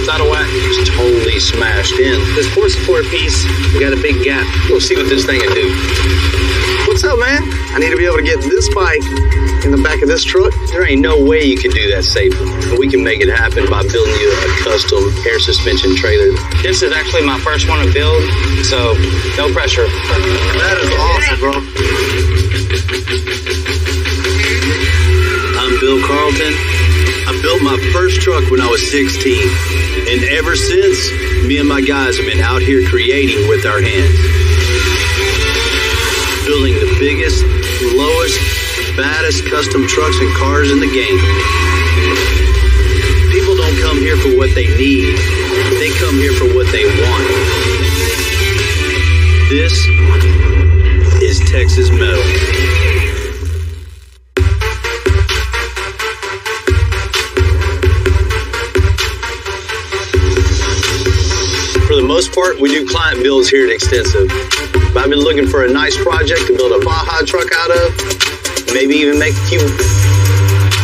It's out of whack. It's totally smashed in. This port support piece got a big gap. We'll see what this thing can do. What's up, man? I need to be able to get this bike in the back of this truck. There ain't no way you can do that safely. We can make it happen by building you a custom air suspension trailer. This is actually my first one to build, so no pressure. That is awesome, bro. I'm Bill Carlton. I built my first truck when I was 16. And ever since, me and my guys have been out here creating with our hands. Building the biggest, lowest, baddest custom trucks and cars in the game. People don't come here for what they need. They come here for what they want. This is Texas Metal. For the most part, we do client builds here at Extensive. But I've been looking for a nice project to build a Baja truck out of, maybe even make a Cuban.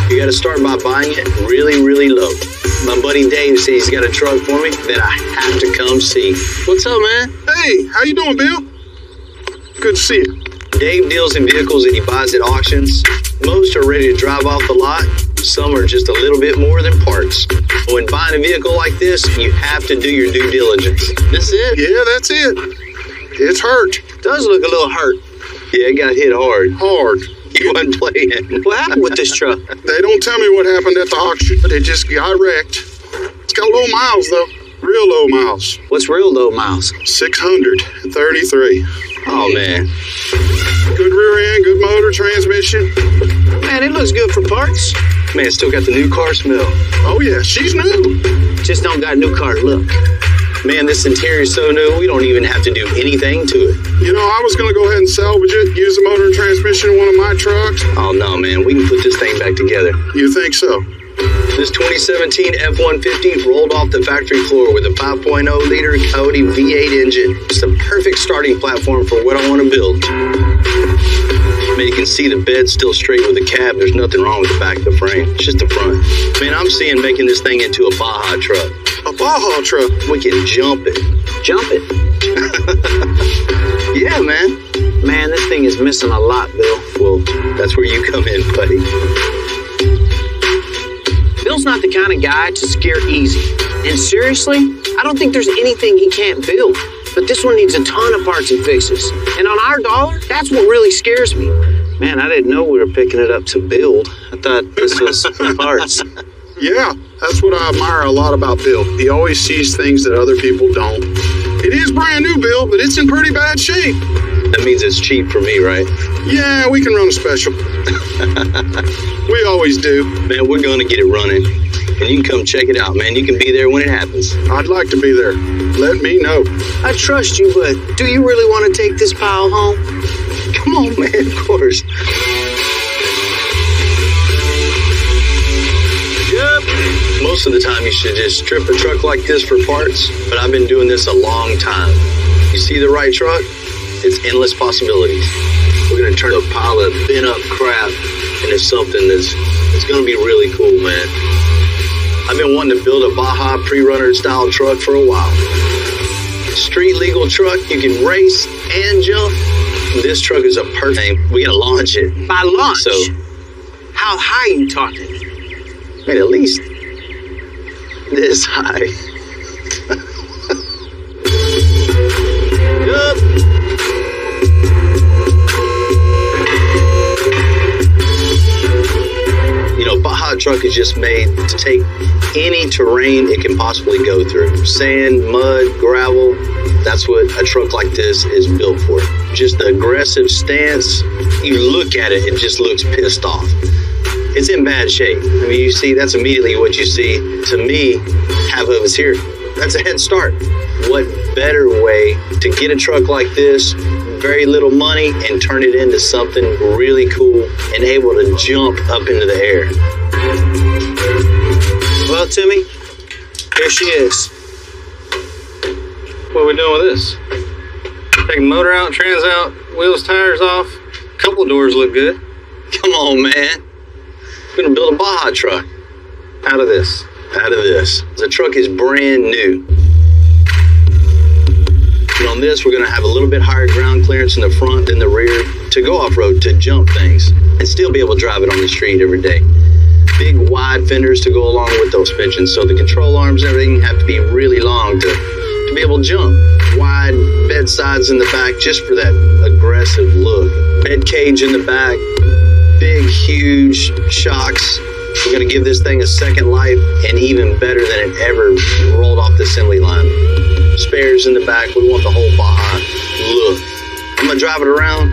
You got to start by buying it really, really low. My buddy Dave says he's got a truck for me that I have to come see. What's up, man? Hey, how you doing, Bill? Good to see you. Dave deals in vehicles that he buys at auctions. Most are ready to drive off the lot. Some are just a little bit more than parts. When buying a vehicle like this, you have to do your due diligence. This it? Yeah, that's it. It's hurt. Does look a little hurt. Yeah, it got hit hard. Hard. You wasn't playing. What happened with this truck? They don't tell me what happened at the auction, but it just got wrecked. It's got low miles, though. Real low miles. What's real low miles? 633. Oh, man. Good rear end, good motor, transmission. Man, it looks good for parts. Man, it's still got the new car smell. Oh, yeah, she's new. Just don't got new car look. Man, this interior's so new, we don't even have to do anything to it. You know, I was going to go ahead and salvage it, use the motor and transmission in one of my trucks. Oh, no, man. We can put this thing back together. You think so? This 2017 F-150 rolled off the factory floor with a 5.0-liter Coyote V8 engine. It's the perfect starting platform for what I want to build. Man, you can see the bed still straight with the cab. There's nothing wrong with the back of the frame. It's just the front. Man, I'm seeing making this thing into a Baja truck. A Baja truck? We can jump it. Jump it. Yeah, man. Man, this thing is missing a lot, Bill. Well, that's where you come in, buddy. Bill's not the kind of guy to scare easy. And seriously, I don't think there's anything he can't build. But this one needs a ton of parts and fixes. And on our dollar, that's what really scares me. Man, I didn't know we were picking it up to build. I thought this was parts. Yeah, that's what I admire a lot about Bill. He always sees things that other people don't. It is brand new, Bill, but it's in pretty bad shape. That means it's cheap for me, right? Yeah, we can run a special. We always do. Man, we're going to get it running. And you can come check it out, man. You can be there when it happens. I'd like to be there. Let me know. I trust you, but do you really want to take this pile home? Come on, man, of course. Yep. Most of the time, you should just strip a truck like this for parts, but I've been doing this a long time. You see the right truck? It's endless possibilities. We're going to turn a pile of bent-up crap into something that's going to be really cool, man. I've been wanting to build a Baja pre-runner style truck for a while. Street legal truck, you can race and jump. This truck is a perfect thing. We gotta launch it. By launch? So, how high are you talking? man, at least this high. Yup. You know, Baja truck is just made to take any terrain it can possibly go through. Sand, mud, gravel. That's what a truck like this is built for. Just the aggressive stance. You look at it, it just looks pissed off. It's in bad shape. I mean, you see, that's immediately what you see. To me, half of it's here. That's a head start. What better way to get a truck like this, very little money, and turn it into something really cool and able to jump up into the air. Well, Timmy, here she is. What are we doing with this? Taking motor out, trans out, wheels, tires off. A couple of doors look good. Come on, man. We're gonna build a Baja truck Out of this. out of this. The truck is brand new. And on this, we're going to have a little bit higher ground clearance in the front than the rear to go off-road, to jump things, and still be able to drive it on the street every day. Big wide fenders to go along with those suspensions, so the control arms and everything have to be really long to be able to jump. Wide bedsides in the back just for that aggressive look. Bed cage in the back, big huge shocks. We're going to give this thing a second life, and even better than it ever rolled off the assembly line. Spares in the back. We want the whole Baja look. I'm going to drive it around.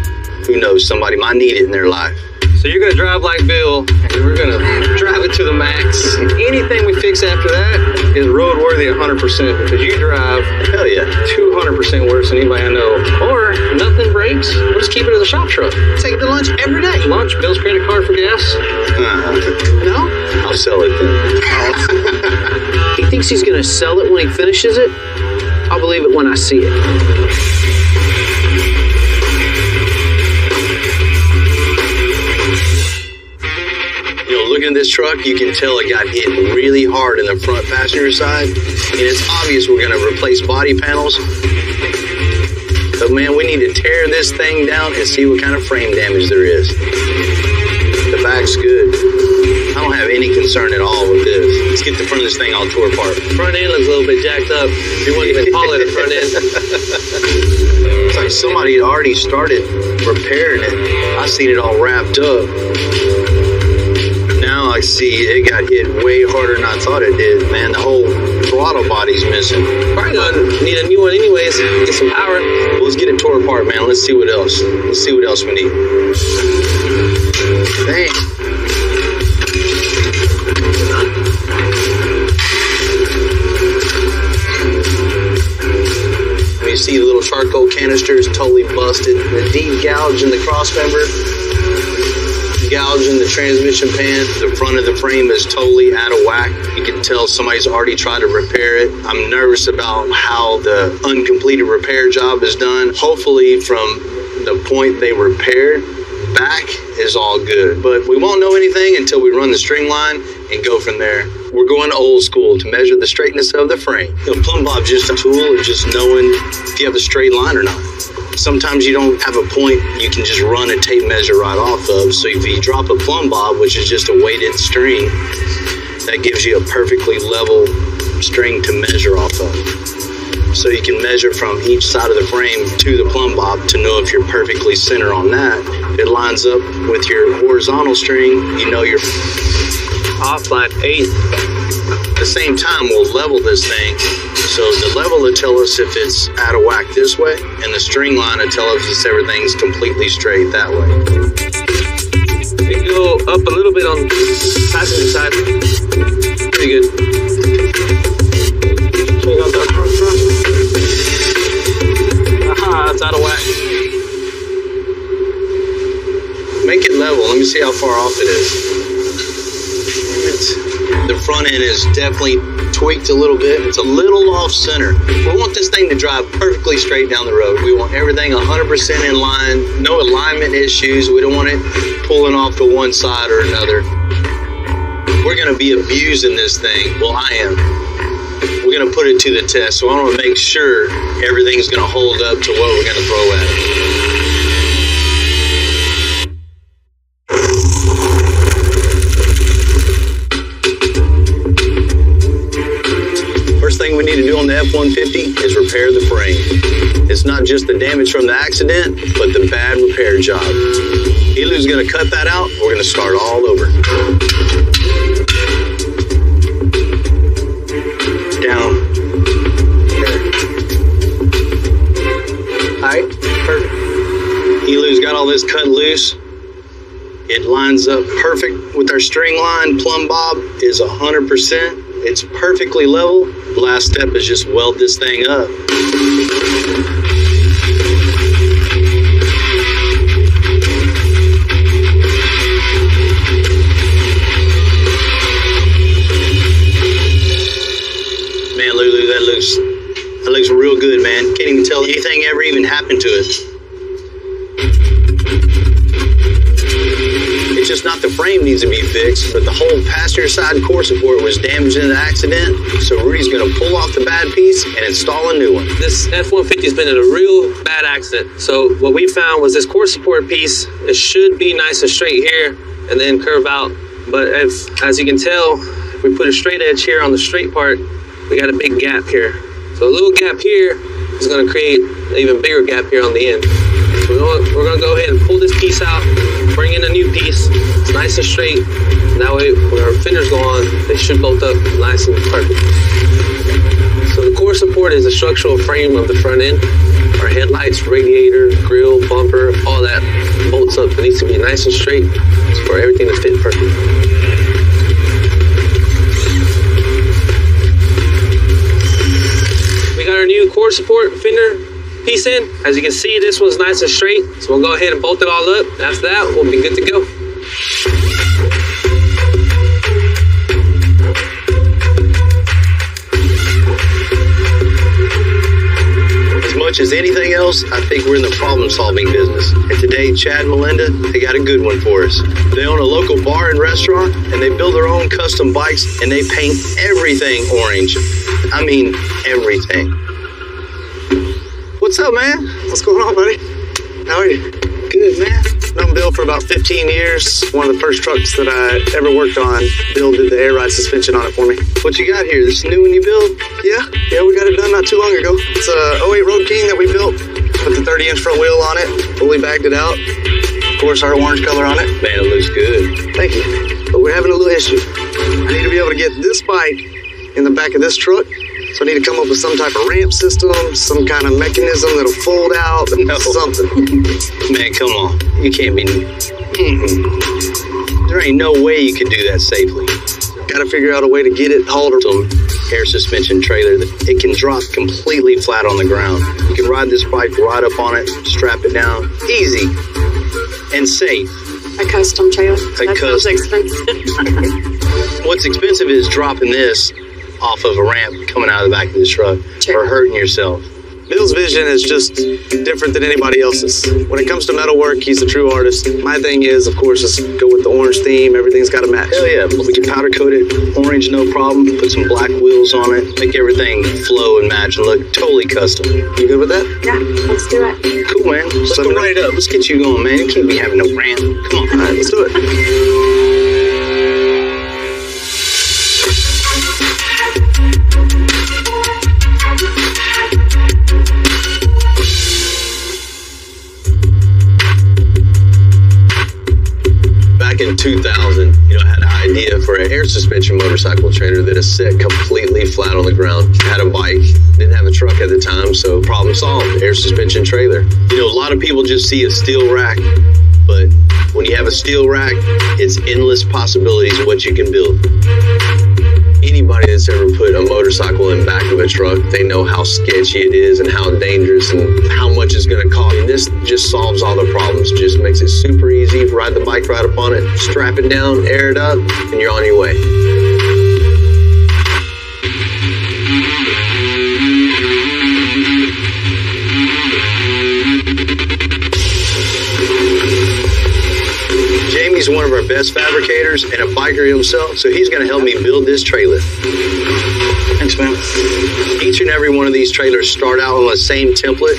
Who knows, somebody might need it in their life. So you're going to drive like Bill, and we're going to drive it to the max. Anything we fix after that is roadworthy 100%, because you drive, hell yeah, 200% worse than anybody I know. Or nothing breaks, we'll just keep it as a shop truck. Take it to lunch every day. Lunch, Bill's credit card for gas. No? I'll sell it then. He thinks he's going to sell it when he finishes it? I'll believe it when I see it. Looking at this truck, you can tell it got hit really hard in the front passenger side, and it's obvious we're going to replace body panels. But man, we need to tear this thing down and see what kind of frame damage there is. The back's good. I don't have any concern at all with this. Let's get the front of this thing all tore apart. Front end looks a little bit jacked up. You wouldn't even call it a front end. It's like somebody had already started repairing it. I seen it all wrapped up. Now I see it got hit way harder than I thought it did. Man, the whole throttle body's missing. Probably gonna need a new one anyways. Get some power. Well, let's get it tore apart, man. Let's see what else. Let's see what else we need. Dang. You see the little charcoal canister is totally busted. The deep gouge in the cross member, gouge in the transmission pan. The front of the frame is totally out of whack. You can tell somebody's already tried to repair it. I'm nervous about how the uncompleted repair job is done. Hopefully from the point they repaired back is all good. But we won't know anything until we run the string line and go from there. We're going old school to measure the straightness of the frame. Plumb bob's just a tool of just knowing if you have a straight line or not. Sometimes you don't have a point you can just run a tape measure right off of. So if you drop a plumb bob, which is just a weighted string, that gives you a perfectly level string to measure off of. So you can measure from each side of the frame to the plumb bob to know if you're perfectly center on that. If it lines up with your horizontal string, you know you're off by an eighth. At the same time, we'll level this thing. So the level will tell us if it's out of whack this way, and the string line will tell us if everything's completely straight that way. It go up a little bit on the passenger side. Pretty good. Check out that front. Aha, it's out of whack. Make it level. Let me see how far off it is. The front end is definitely tweaked a little bit. It's a little off center. We want this thing to drive perfectly straight down the road. We want everything 100% in line, no alignment issues. We don't want it pulling off to one side or another. We're going to be abusing this thing. Well, I am. We're going to put it to the test. So I want to make sure everything's going to hold up to what we're going to throw at it. We need to do on the F-150 is repair the frame. It's not just the damage from the accident, but the bad repair job. Elu's going to cut that out. We're going to start all over. Down. All right, perfect. Elu's got all this cut loose. It lines up perfect with our string line. Plumb bob is 100%. It's perfectly level. The last step is just weld this thing up. Man, Lulu, that looks real good, man. Can't even tell anything ever even happened to it. It's just just not the frame needs to be fixed, but the whole passenger side core support was damaged in the accident. So Rudy's going to pull off the bad piece and install a new one. This F-150 has been in a real bad accident. So what we found was this core support piece, it should be nice and straight here and then curve out. But as you can tell, if we put a straight edge here on the straight part, we got a big gap here. So a little gap here is going to create an even bigger gap here on the end. So we're going to go ahead and pull this piece out, bring in a new piece. It's nice and straight. And that way, when our fenders go on, they should bolt up nice and perfect. So the core support is the structural frame of the front end. Our headlights, radiator, grill, bumper, all that bolts up. It needs to be nice and straight for everything to fit perfect. We got our new core support fender piece in. As you can see, this one's nice and straight. So we'll go ahead and bolt it all up. After that, we'll be good to go. As much as anything else, I think we're in the problem-solving business. And today, Chad and Melinda, they got a good one for us. They own a local bar and restaurant, and they build their own custom bikes, and they paint everything orange. I mean, everything. What's up, man? What's going on, buddy? How are you? Good, man. Known Bill for about 15 years. One of the first trucks that I ever worked on. Bill did the air ride suspension on it for me. What you got here? This new one you built? Yeah, we got it done not too long ago. It's a 08 Road King that we built. Put the 30-inch front wheel on it. Fully bagged it out. Of course, our orange color on it. Man, it looks good. Thank you. But we're having a little issue. I need to be able to get this bike in the back of this truck. So I need to come up with some type of ramp system, some kind of mechanism that'll fold out, something. Man, come on. You can't be... There ain't no way you could do that safely. Got to figure out a way to get it hauled or Some air suspension trailer that it can drop completely flat on the ground. You can ride this bike right up on it, strap it down. Easy. And safe. A custom trailer. That sounds custom. expensive. What's expensive is dropping this off of a ramp coming out of the back of this truck Sure. or hurting yourself. Bill's vision is just different than anybody else's. When it comes to metalwork, he's a true artist. My thing is, of course, is go with the orange theme. Everything's got to match. Hell yeah, we can powder coat it orange, no problem. Put some black wheels on it, make everything flow and match and look totally custom. You good with that? Yeah, let's do it. Cool, man. Let's go right up. Let's get you going, man. You can't be having no ramp. Come on. All right, let's do it. Back in 2000, I had an idea for an air suspension motorcycle trailer that is set completely flat on the ground. Had a bike, didn't have a truck at the time, so problem solved, air suspension trailer. A lot of people just see a steel rack, but when you have a steel rack, it's endless possibilities of what you can build. Anybody that's ever put a motorcycle in back of a truck, they know how sketchy it is and how dangerous and how much it's going to cost. And this just solves all the problems, just makes it super easy. Ride the bike right up on it, strap it down, air it up, and you're on your way. Jamie's one of our best fabricators and a biker himself, so he's going to help me build this trailer. Thanks, man. Each and every one of these trailers start out on the same template,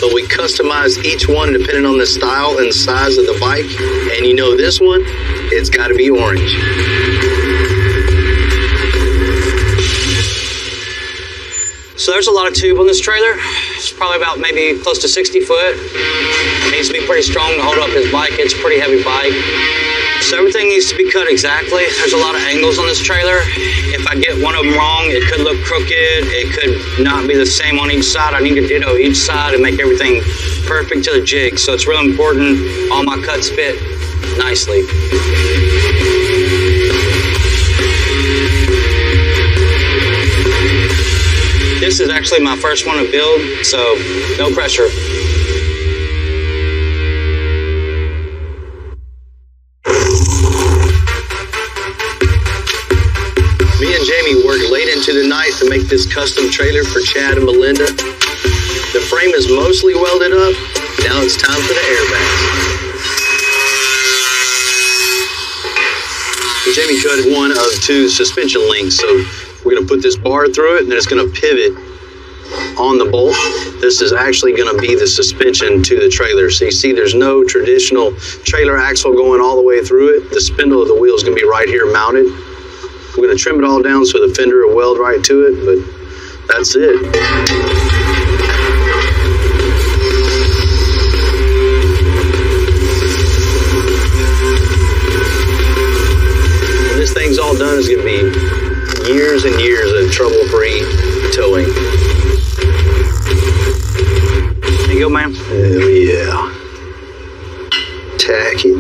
but we customize each one depending on the style and size of the bike. And this one, it's got to be orange. So there's a lot of tube on this trailer. It's probably about maybe close to 60 foot. It needs to be pretty strong to hold up his bike. It's a pretty heavy bike. So everything needs to be cut exactly. There's a lot of angles on this trailer. If I get one of them wrong, it could look crooked. It could not be the same on each side. I need to ditto each side and make everything perfect to the jig. So it's real important all my cuts fit nicely. This is actually my first one to build, so no pressure. Me and Jamie worked late into the night to make this custom trailer for Chad and Melinda. The frame is mostly welded up. Now it's time for the airbags. Jamie cut one of two suspension links, so we're going to put this bar through it, and then it's going to pivot on the bolt. This is actually going to be the suspension to the trailer. So you see there's no traditional trailer axle going all the way through it. The spindle of the wheel is going to be right here mounted. We're going to trim it all down so the fender will weld right to it, but that's it. When this thing's all done, it's going to be years and years of trouble-free towing. There you go, ma'am. Hell yeah. Tack it.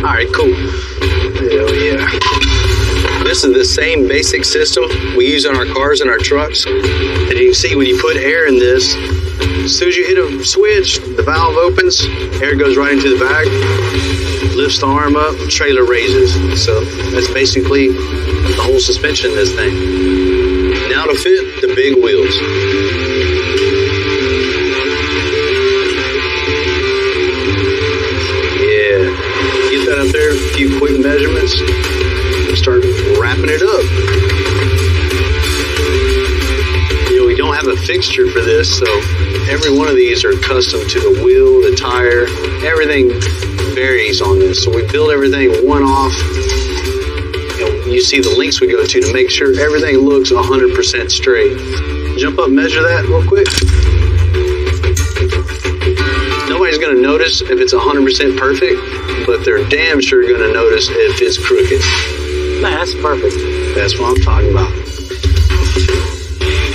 All right, cool. Hell yeah. This is the same basic system we use on our cars and our trucks. And you can see when you put air in this, as soon as you hit a switch, the valve opens, air goes right into the bag, lifts the arm up, trailer raises. So that's basically the whole suspension in this thing. Now to fit the big wheels. Up there, a few quick measurements, start wrapping it up. You know, we don't have a fixture for this, so every one of these are custom to the wheel, the tire, everything varies on this. So we build everything one off. You see the links we go to make sure everything looks 100% straight. Jump up, measure that real quick. Nobody's going to notice if it's 100% perfect, but they're damn sure going to notice if it's crooked. Man, that's perfect. That's what I'm talking about.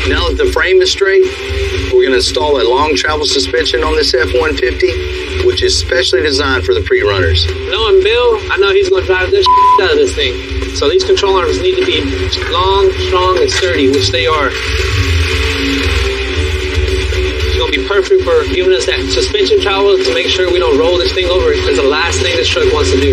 Now that the frame is straight, we're going to install a long travel suspension on this F-150, which is specially designed for the pre-runners. Knowing Bill, I know he's going to drive this out of this thing. So these control arms need to be long, strong, and sturdy, which they are. Be perfect for giving us that suspension travel to make sure we don't roll this thing over. It's the last thing this truck wants to do.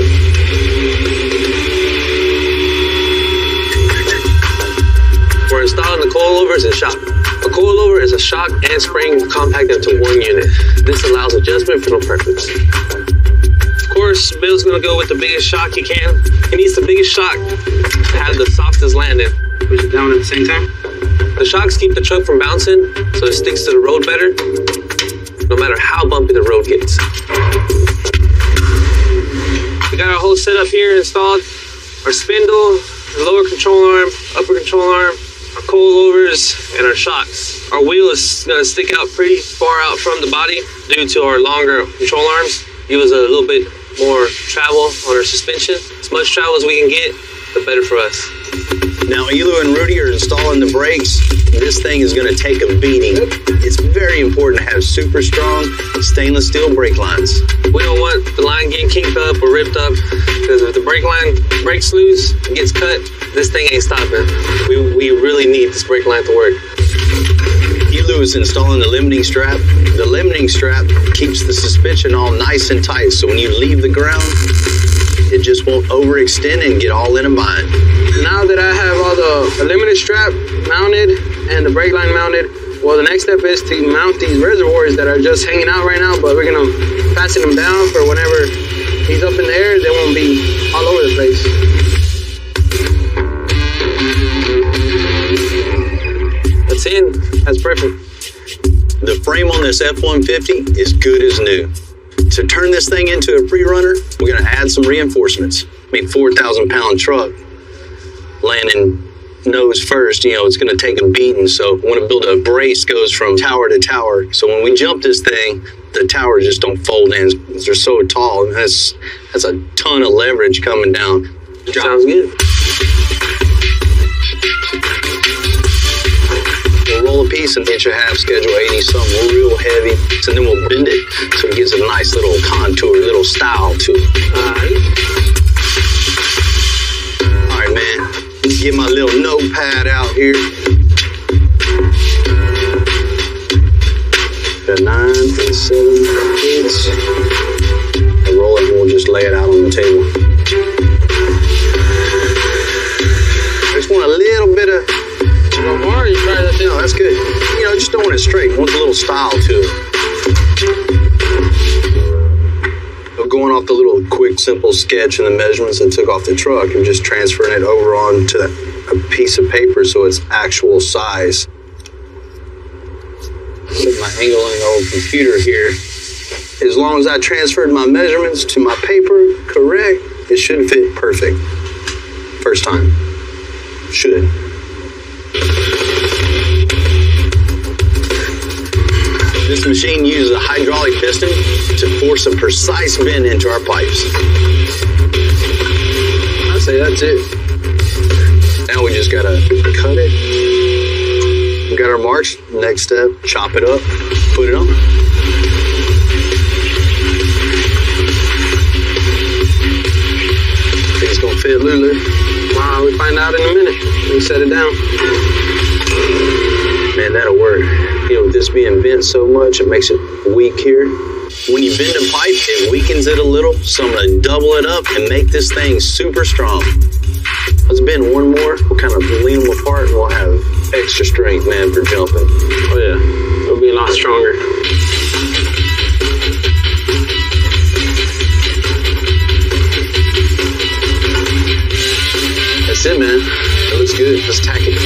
We're installing the coilovers and shock. A coilover is a shock and spring compacted into one unit. This allows adjustment for no purpose. Of course, Bill's gonna go with the biggest shock he can. He needs the biggest shock to have the softest landing. Push it down at the same time. The shocks keep the truck from bouncing, so it sticks to the road better, no matter how bumpy the road gets. We got our whole setup here installed. Our spindle, our lower control arm, upper control arm, our coilovers, and our shocks. Our wheel is going to stick out pretty far out from the body due to our longer control arms. Give us a little bit more travel on our suspension. As much travel as we can get, the better for us. Now, Elu and Rudy are installing the brakes. This thing is going to take a beating. It's very important to have super strong stainless steel brake lines. We don't want the line getting kinked up or ripped up, because if the brake line breaks loose and gets cut, this thing ain't stopping. We really need this brake line to work. Elu is installing the limiting strap. The limiting strap keeps the suspension all nice and tight, so when you leave the ground, it just won't overextend and get all in a bind. Now that I have all the limited strap mounted and the brake line mounted, well, the next step is to mount these reservoirs that are just hanging out right now, but we're going to fasten them down for whenever he's up in the air, they won't be all over the place. That's in. That's perfect. The frame on this F-150 is good as new. To turn this thing into a pre-runner, we're going to add some reinforcements. I mean, 4,000-pound truck landing nose first, it's going to take a beating. So we want to build a brace goes from tower to tower. So when we jump this thing, the towers just don't fold in. They're so tall. And that's a ton of leverage coming down. Sounds good. We'll roll a piece an inch and a half, schedule 80, something real heavy. So then we'll bend it so it gives a nice little contour, little style to it. All right, man. Get my little notepad out here. Got 9 and 7/8. I'll roll it and we'll just lay it out on the table. I just want a little bit of. More, you try that No, that's good. Just don't want it straight. I want a little style to it. But going going off the little quick, simple sketch and the measurements and took off the truck and just transferring it over onto a piece of paper so it's actual size. Set my angle on the old computer here. As long as I transferred my measurements to my paper correct, it should fit perfect. First time. Should. This machine uses a hydraulic piston to force a precise bend into our pipes. I say that's it. Now we just gotta cut it. We got our marks. Next step, chop it up, put it on. Think it's gonna fit, Lulu? Wow, we find out in a minute. We set it down. Man, that'll work. You know, with this being bent so much, it makes it weak here. When you bend a pipe, it weakens it a little, so I'm gonna double it up and make this thing super strong. Let's bend one more. We'll kind of lean them apart and we'll have extra strength, man, for jumping. Oh yeah, it'll be a lot stronger. That's it, man. That looks good. Let's tack it.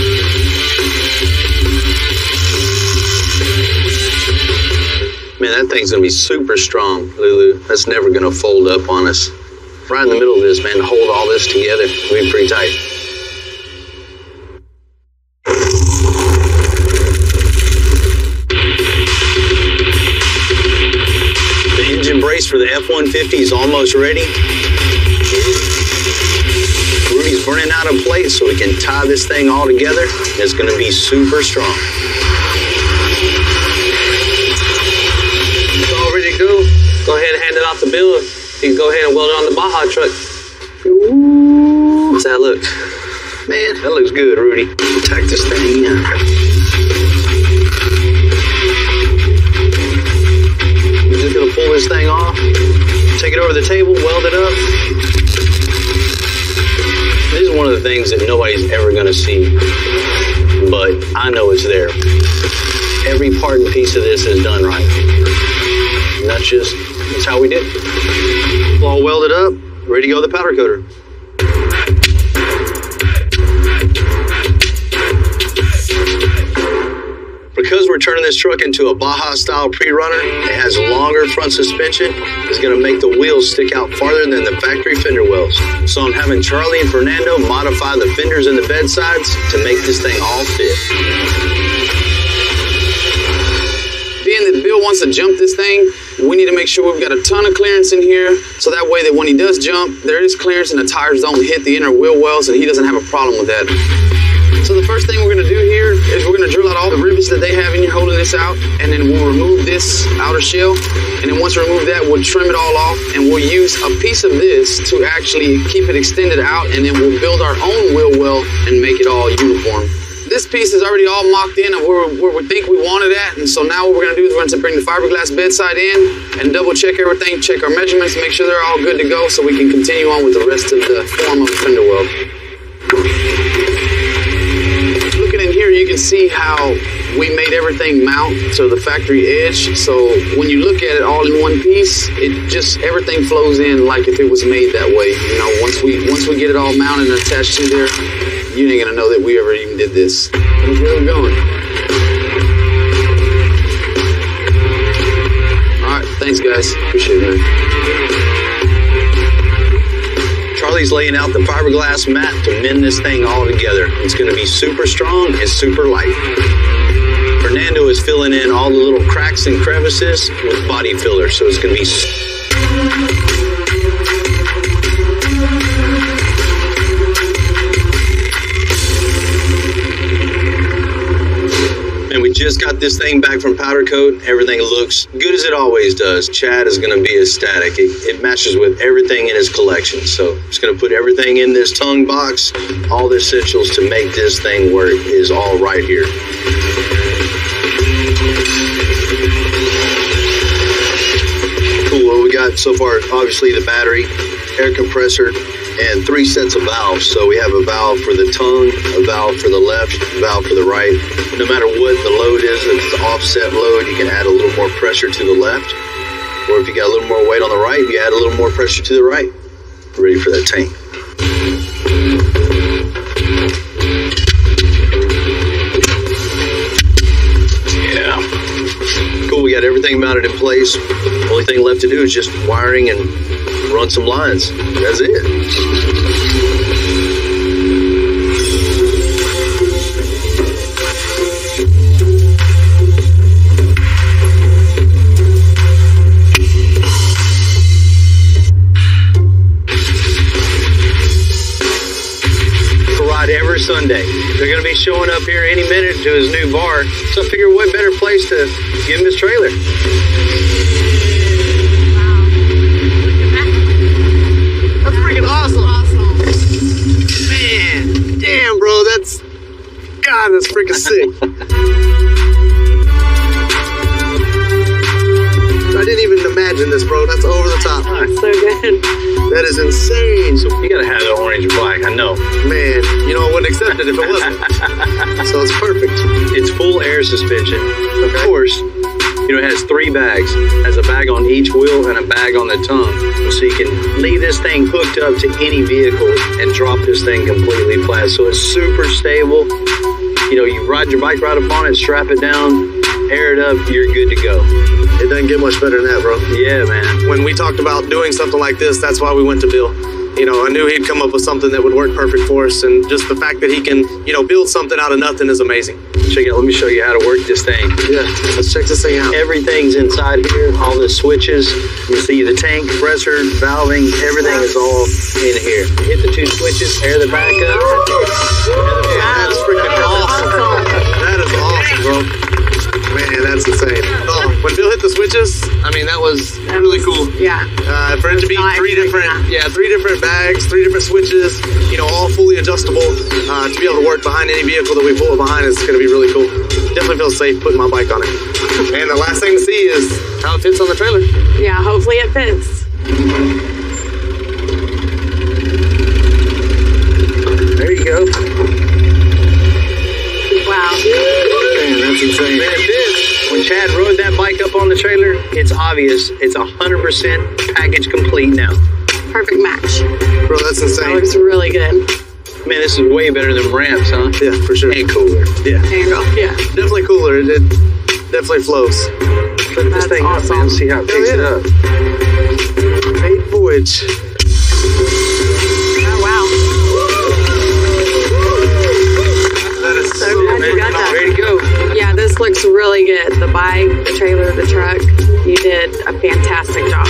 Man, that thing's gonna be super strong, Lulu. That's never gonna fold up on us. Right in the middle of this, man, to hold all this together, it'll be pretty tight. The engine brace for the F-150 is almost ready. Rudy's burning out a plate so we can tie this thing all together. It's gonna be super strong. Go ahead and hand it off the bill. You can go ahead and weld it on the Baja truck. Ooh. How's that look? Man, that looks good, Rudy. Tack this thing in. We're just gonna pull this thing off, take it over the table, weld it up. This is one of the things that nobody's ever gonna see, but I know it's there. Every part and piece of this is done right. And that's how we did it. All welded up, ready to go to the powder coater. Because we're turning this truck into a Baja style pre-runner, it has longer front suspension. It's gonna make the wheels stick out farther than the factory fender wells. So I'm having Charlie and Fernando modify the fenders and the bedsides to make this thing all fit. Being that Bill wants to jump this thing, we need to make sure we've got a ton of clearance in here, so that way that when he does jump, there is clearance and the tires don't hit the inner wheel wells and he doesn't have a problem with that. So the first thing we're gonna do here is we're gonna drill out all the rivets that they have in here holding this out, and then we'll remove this outer shell, and then once we remove that, we'll trim it all off, and we'll use a piece of this to actually keep it extended out, and then we'll build our own wheel well and make it all uniform. This piece is already all mocked in of where we think we want it at, and so now what we're gonna do is we're gonna bring the fiberglass bedside in and double check everything, check our measurements, make sure they're all good to go so we can continue on with the rest of the form of the fender weld. Looking in here, you can see how we made everything mount to the factory edge, so when you look at it all in one piece, it just, everything flows in like if it was made that way. You know, once we get it all mounted and attached to there, you ain't gonna know that we ever even did this. Where's it going? All right, thanks guys, appreciate it, man. Charlie's laying out the fiberglass mat to mend this thing all together. It's gonna be super strong and super light. Fernando is filling in all the little cracks and crevices with body filler, so it's gonna be... And we just got this thing back from powder coat. Everything looks good as it always does. Chad is gonna be ecstatic. It matches with everything in his collection. So just gonna put everything in this tongue box. All the essentials to make this thing work is all right here. Cool, what we got so far, obviously the battery, air compressor, and 3 sets of valves. So we have a valve for the tongue, a valve for the left, a valve for the right. No matter what the load is, if it's offset load, you can add a little more pressure to the left. Or if you got a little more weight on the right, you add a little more pressure to the right. Ready for that tank. Yeah. Cool, we got everything mounted in place. Only thing left to do is just wiring and run some lines. That's it. Every Sunday. They're going to be showing up here any minute to his new bar, so I figure what better place to give him his trailer. That's freaking awesome. Man, damn, bro, that's freaking sick. I didn't even imagine this, bro. That's over the top. So good. That is insane. So you gotta have the orange bike, I know. Man, you know, I wouldn't accept it if it wasn't. So it's perfect. It's full air suspension. Of course, you know, it has 3 bags. It has a bag on each wheel and a bag on the tongue. So you can leave this thing hooked up to any vehicle and drop this thing completely flat. So it's super stable. You know, you ride your bike right up on it, strap it down, air it up, you're good to go. It doesn't get much better than that, bro. Yeah, man. When we talked about doing something like this, that's why we went to Bill. You know, I knew he'd come up with something that would work perfect for us, and just the fact that he can, you know, build something out of nothing is amazing. Check it out. Let me show you how to work this thing. Yeah, let's check this thing out. Everything's inside here. All the switches. You see the tank, compressor, valving, everything is all in here. Hit the 2 switches, air the back up. That's freaking awesome. That is awesome, bro. Man, that's insane. Oh, when Bill hit the switches, I mean, that was really cool. Yeah. For it to be 3 different bags, 3 different switches, you know, all fully adjustable, to be able to work behind any vehicle that we pull it behind is going to be really cool. Definitely feel safe putting my bike on it. And the last thing to see is how it fits on the trailer. Yeah, hopefully it fits. There you go. Wow. Man, that's insane. Man, when Chad rode that bike up on the trailer, it's obvious it's 100% package complete now. Perfect match. Bro, that's That insane. looks really good. Man, this is way better than ramps, huh? Yeah, for sure. And cooler. Yeah. There you go. Yeah. Definitely cooler. It definitely flows. Flip this That's thing up, awesome. man. See how it picks it up. 8 voyage. Oh, wow. That is So glad you got that. Ready to go. Yeah, this looks really good. The bike, the trailer, the truck. You did a fantastic job.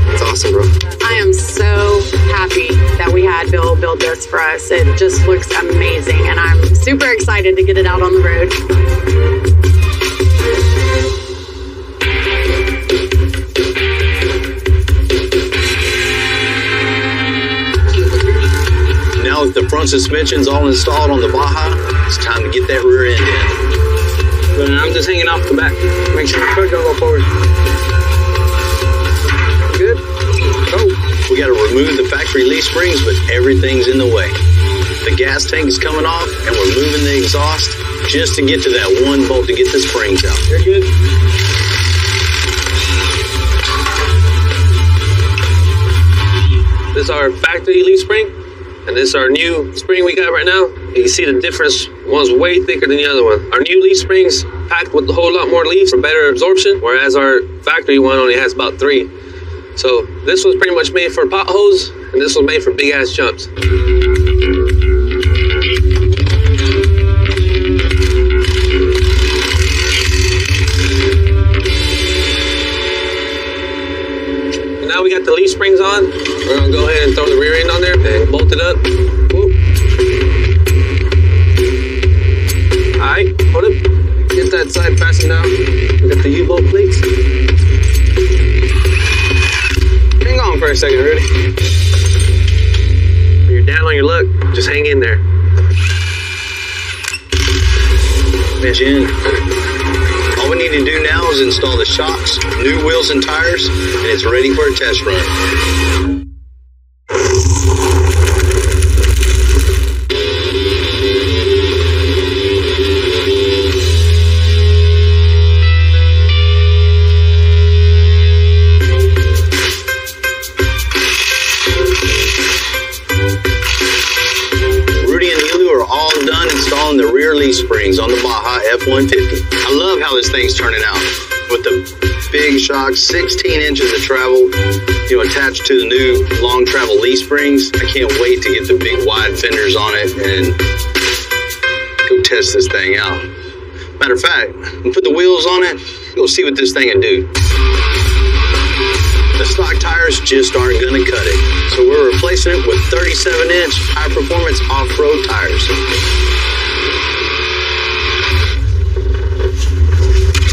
That's awesome, bro. I am so happy that we had Bill build this for us. It just looks amazing, and I'm super excited to get it out on the road. Now that the front suspension's all installed on the Baja, it's time to get that rear end in. But I'm just hanging off the back. Make sure the truck don't go forward. Good? Oh, we got to remove the factory leaf springs, but everything's in the way. The gas tank is coming off, and we're moving the exhaust just to get to that one bolt to get the springs out. You're good? This is our factory leaf spring, and this is our new spring we got right now. You can see the difference. One's way thicker than the other one. Our new leaf springs packed with a whole lot more leaves for better absorption, whereas our factory one only has about 3. So this was pretty much made for potholes, and this was made for big ass jumps. And now we got the leaf springs on. We're gonna go ahead and throw the rear end on there and bolt it up. Whoop. All right, hold it. Get that side fastened down. We got the U-bolt plates. Hang on for a second, Rudy. When you're down on your luck, just hang in there. Mesh in. All we need to do now is install the shocks, new wheels and tires, and it's ready for a test run. leaf springs on the Baja F-150. I love how this thing's turning out. With the big shocks, 16 inches of travel, attached to the new long travel leaf springs. I can't wait to get the big wide fenders on it and go test this thing out. Matter of fact, we'll put the wheels on it, go see what this thing can do. The stock tires just aren't going to cut it, so we're replacing it with 37-inch high-performance off-road tires.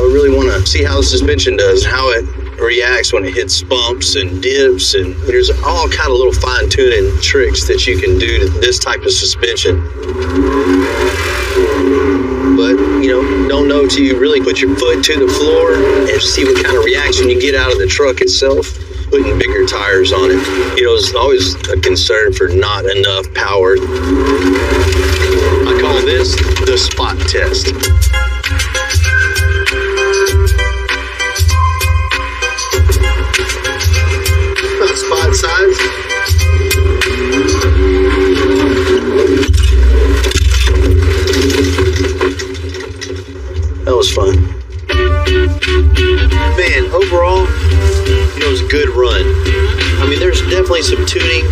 I really want to see how the suspension does, how it reacts when it hits bumps and dips, and there's all kind of little fine-tuning tricks that you can do to this type of suspension. But, don't know till you really put your foot to the floor and see what kind of reaction you get out of the truck itself, putting bigger tires on it. It's always a concern for not enough power. I call this the spot test. Spot size. That was fun. Man, overall, it was a good run. I mean, there's definitely some tuning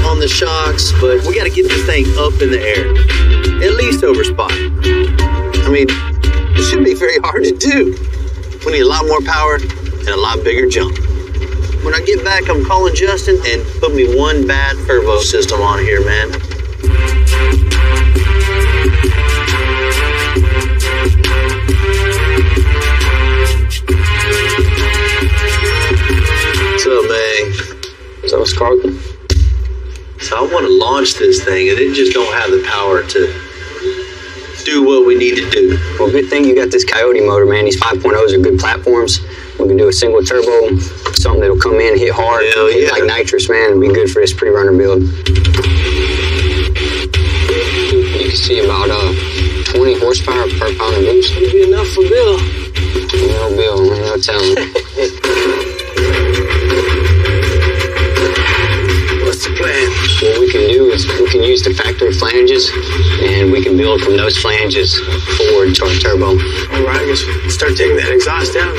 on the shocks, but we got to get this thing up in the air, at least over spot. I mean, it shouldn't be very hard to do. We need a lot more power and a lot bigger jump. When I get back, I'm calling Justin and put me one bad turbo system on here, man. What's up, man? So it's Carlton. So I want to launch this thing, and it just don't have the power to do what we need to do. Well, good thing you got this Coyote motor, man. These 5.0s are good platforms. We can do a single turbo, something that'll come in, hit hard, hit like nitrous, man. It'll be good for this pre-runner build. You can see about 20 horsepower per pound of boost. It'll be enough for Bill. No Bill, no telling. What's the plan? What we can do is we can use the factory flanges, and we can build from those flanges forward to our turbo. All right, let's start taking that exhaust down.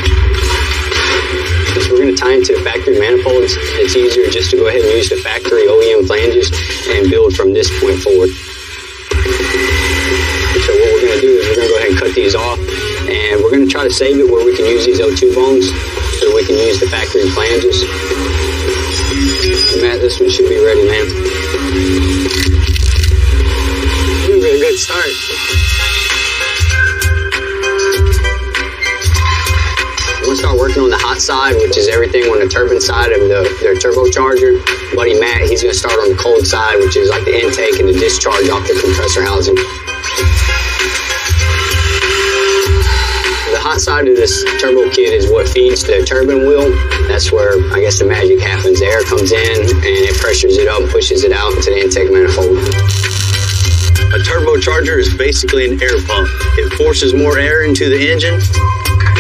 Because we're going to tie into the factory manifolds, it's easier just to go ahead and use the factory OEM flanges and build from this point forward. So what we're going to do is we're going to go ahead and cut these off, and we're going to try to save it where we can use these O2 bones so we can use the factory flanges. Matt, this one should be ready, man. You're a good start. We'll start working on the hot side, which is everything on the turbine side of their turbocharger. Buddy Matt, he's going to start on the cold side, which is like the intake and the discharge off the compressor housing. The hot side of this turbo kit is what feeds the turbine wheel. That's where, I guess, the magic happens. The air comes in, and it pressures it up and pushes it out into the intake manifold. A turbocharger is basically an air pump. It forces more air into the engine.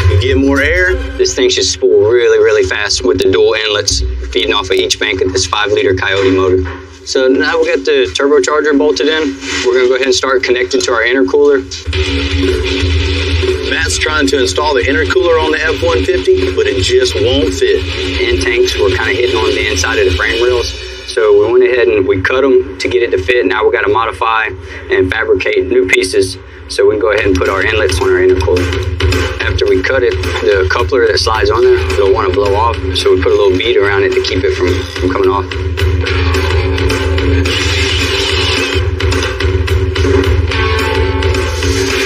You get more air. This thing should spool really, really fast with the dual inlets feeding off of each bank of this 5-liter Coyote motor. So now we got the turbocharger bolted in. We're going to go ahead and start connecting to our intercooler. Matt's trying to install the intercooler on the F-150, but it just won't fit. End tanks were kind of hitting on the inside of the frame rails. So we went ahead and we cut them to get it to fit. Now we got to modify and fabricate new pieces so we can go ahead and put our inlets on our intercooler. After we cut it, the coupler that slides on there, it'll want to blow off. So we put a little bead around it to keep it from coming off.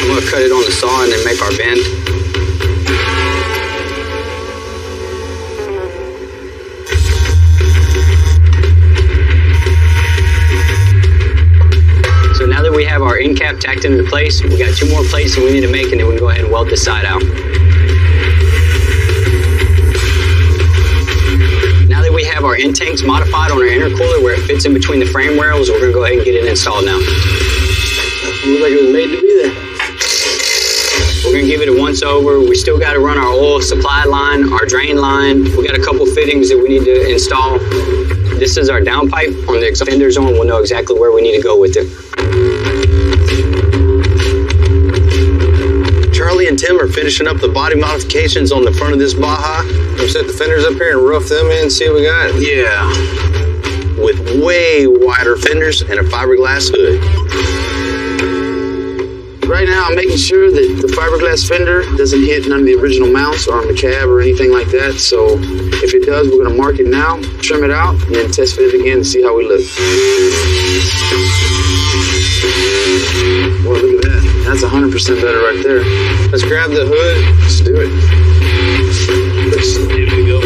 I'm going to cut it on the saw and then make our bend. Now that we have our end cap tacked into place, we got 2 more plates that we need to make, and then we can go ahead and weld this side out. Now that we have our end tanks modified on our intercooler where it fits in between the frame rails, we're going to go ahead and get it installed now. Looks like it was made to be there. We're going to give it a once over. We still got to run our oil supply line, our drain line. We got a couple fittings that we need to install. This is our downpipe on the exhaust fenders on. We'll know exactly where we need to go with it. finishing up the body modifications on the front of this Baja. We'll set the fenders up here and rough them in and see what we got. Yeah. With way wider fenders and a fiberglass hood. Right now, I'm making sure that the fiberglass fender doesn't hit none of the original mounts on the cab or anything like that. So if it does, we're going to mark it now, trim it out, and then test fit it again and see how we look. Well, look at that. That's 100% better right there. Let's grab the hood. Let's do it. Here we go.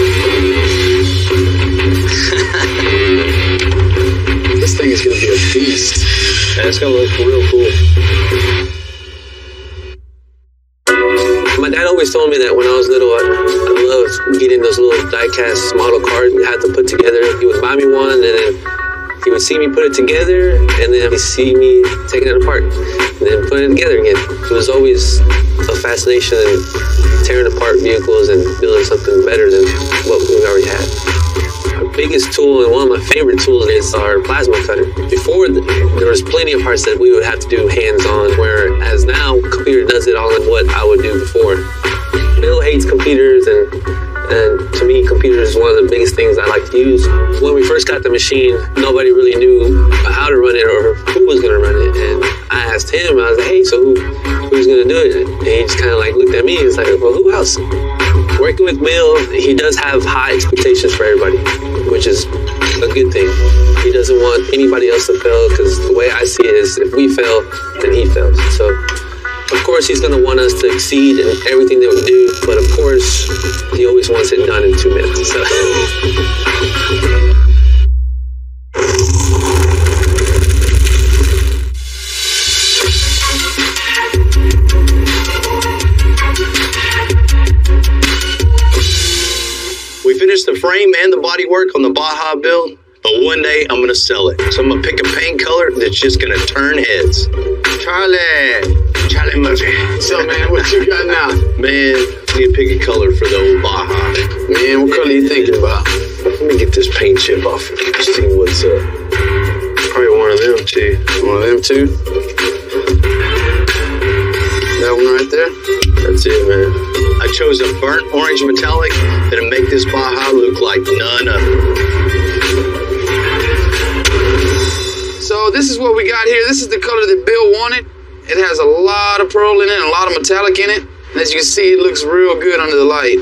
This thing is going to be a beast. Yeah, it's going to look real cool. My dad always told me that when I was little, I loved getting those little die-cast model cars we had to put together. He would buy me one, and then he would see me put it together, and then he'd see me taking it apart, and then putting it together again. It was always a fascination in tearing apart vehicles and building something better than what we already had. Our biggest tool and one of my favorite tools is our plasma cutter. Before, there was plenty of parts that we would have to do hands-on, whereas now, computer does it all in what I would do before. Bill hates computers, and to me, computers is one of the biggest things I like to use. When we first got the machine, nobody really knew how to run it or who was going to run it, and I asked him, I was like, hey, so who's going to do it? And he just kind of like looked at me and was like, well, who else? Working with Bill, he does have high expectations for everybody, which is a good thing. He doesn't want anybody else to fail, because the way I see it is if we fail, then he fails. So, of course, he's going to want us to exceed in everything that we do, but of course, he always wants it done in 2 minutes. So. Finished the frame and the bodywork on the Baja build, but one day I'm gonna sell it. So I'm gonna pick a paint color that's just gonna turn heads. Charlie Murphy. So man, what you got now? Man, I need to pick a color for the old Baja. Man, what color are you thinking about? Let me get this paint chip off and see what's up. Probably one of them too. One of them too? That one right there? That's it, man. I chose a burnt orange metallic that'll make this Baja look like none other. So this is what we got here. This is the color that Bill wanted. It has a lot of pearl in it and a lot of metallic in it. And as you can see, it looks real good under the light.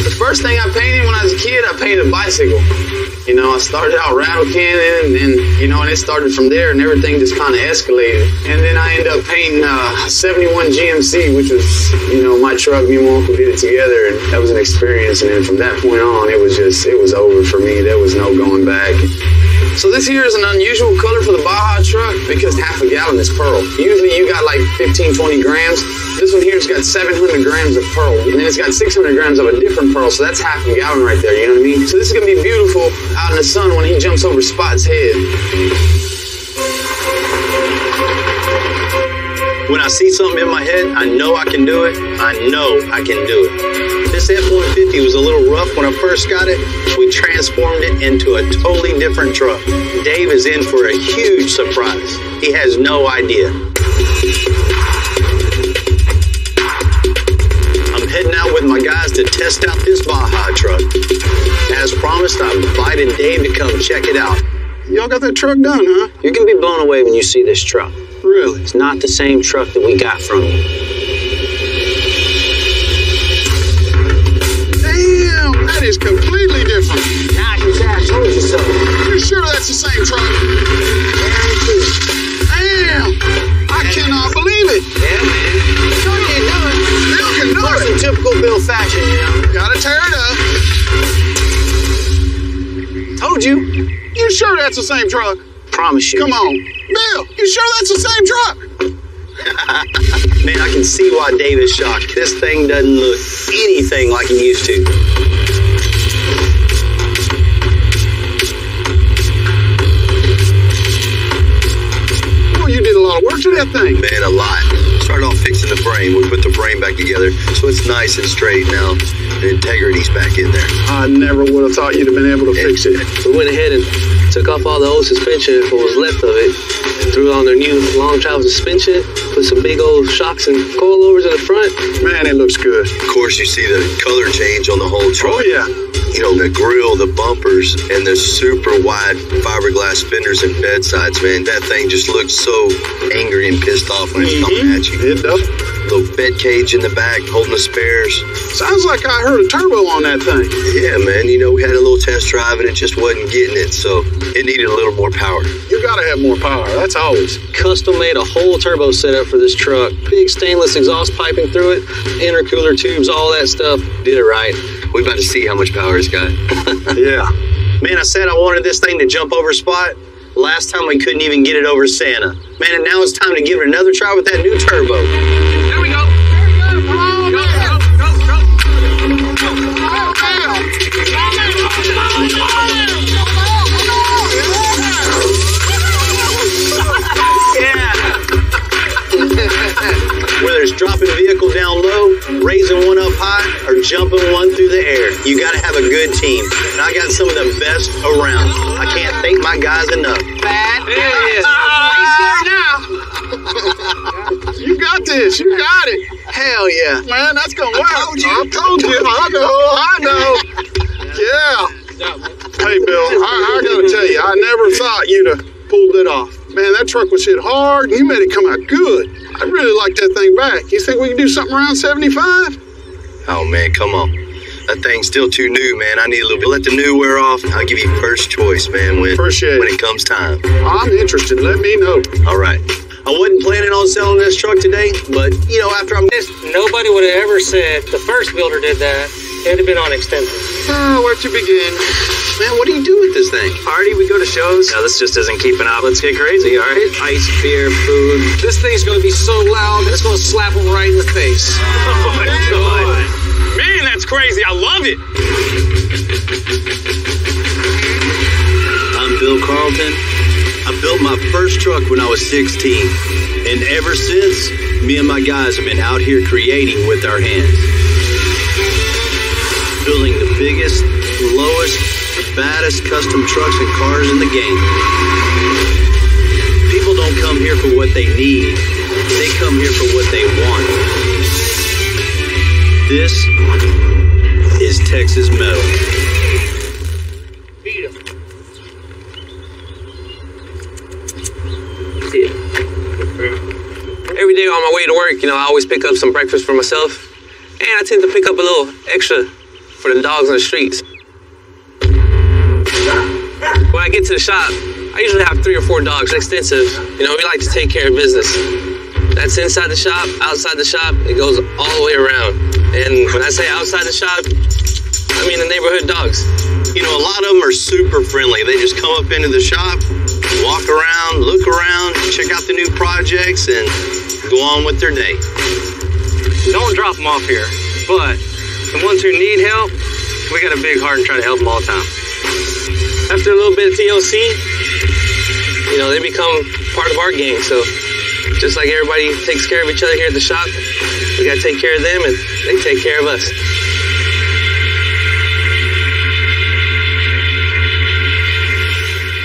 The first thing I painted when I was a kid, I painted a bicycle. You know, I started out rattle cannon, and you know, and it started from there, and everything just kind of escalated. And then I ended up painting a 71 GMC, which was, you know, my truck. Me and my uncle did it together, and that was an experience. And then from that point on, it was over for me. There was no going back. So this here is an unusual color for the Baja truck because half a gallon is pearl. Usually you got like 15, 20 grams. This one here's got 700 grams of pearl, and then it's got 600 grams of a different pearl, so that's half a gallon right there, you know what I mean? So this is gonna be beautiful out in the sun when he jumps over Spot's head. When I see something in my head, I know I can do it. I know I can do it. This F-150 was a little rough when I first got it. We transformed it into a totally different truck. Dave is in for a huge surprise. He has no idea. I'm heading out with my guys to test out this Baja truck. As promised, I've invited Dave to come check it out. Y'all got that truck done, huh? You're gonna be blown away when you see this truck. Really? It's not the same truck that we got from you. Damn, that is completely different. Now I can say I told you so. You sure that's the same truck? Damn, I cannot believe it. Yeah, man. So you can do it. Bill can do Plus it. in typical Bill fashion, you know. Gotta tear it up. Told you. You sure that's the same truck? Promise you. Come on. Bill, you sure that's the same truck? Man, I can see why Dave is shocked. This thing doesn't look anything like it used to. Well, you did a lot of work to that thing. Man, a lot. Started off fixing the frame. We put the frame back together, so it's nice and straight now. The integrity's back in there. I never would have thought you'd have been able to fix it. We went ahead and took off all the old suspension, what was left of it, Threw on their new long travel suspension, put some big old shocks and coilovers in the front. Man, it looks good. Of course, you see the color change on the whole truck. Oh, yeah. You know, the grill, the bumpers, and the super wide fiberglass fenders and bedsides, man. That thing just looks so angry and pissed off when it's coming at you. It does. Little bed cage in the back holding the spares. Sounds like I heard a turbo on that thing. Yeah, man. You know, we had a little test drive and it just wasn't getting it, so it needed a little more power. You gotta have more power. That's always. Custom made a whole turbo setup for this truck. Big stainless exhaust piping through it, intercooler tubes, all that stuff. Did it right. We about to see how much power it's got. Yeah. Man, I said I wanted this thing to jump over Spot. Last time we couldn't even get it over Santa. Man, and now it's time to give it another try with that new turbo. There we go. Very good. Come on. Go. Whether it's dropping a vehicle down low, raising one up high, or jumping one through the air, you got to have a good team. And I got some of the best around. I can't thank my guys enough. Bad. There it is. You got this. You got it. Hell yeah. Man, that's gonna work. I told you. I know. Yeah. Hey, Bill, I gotta tell you, I never thought you'd have pulled it off. Man, that truck was hit hard, and you made it come out good. I really like that thing back. You think we can do something around 75? Oh, man, come on. That thing's still too new, man. I need a little bit. Let the new wear off. I'll give you first choice, man, when it comes time. I'm interested. Let me know. All right. I wasn't planning on selling this truck today, but, you know, after I'm... Nobody would have ever said the first builder did that. It would have been on extended. Oh, where to begin? Man, what do you do with this thing? Party, we go to shows. No, this just isn't keeping up. Let's get crazy, all right? Ice, beer, food. This thing's gonna be so loud, it's gonna slap them right in the face. Oh my God. Man, that's crazy. I love it. I'm Bill Carlton. I built my first truck when I was 16. And ever since, me and my guys have been out here creating with our hands. Building the biggest, lowest, baddest custom trucks and cars in the game. People don't come here for what they need. They come here for what they want. This is Texas Metal. Every day on my way to work, you know, I always pick up some breakfast for myself. And I tend to pick up a little extra for the dogs on the streets. When I get to the shop, I usually have 3 or 4 dogs, extensive. You know, we like to take care of business. That's inside the shop, outside the shop, it goes all the way around. And when I say outside the shop, I mean the neighborhood dogs. You know, a lot of them are super friendly. They just come up into the shop, walk around, look around, check out the new projects, and go on with their day. Don't drop them off here, but the ones who need help, we got a big heart and try to help them all the time. After a little bit of TLC, you know, they become part of our gang. So just like everybody takes care of each other here at the shop, we got to take care of them and they take care of us.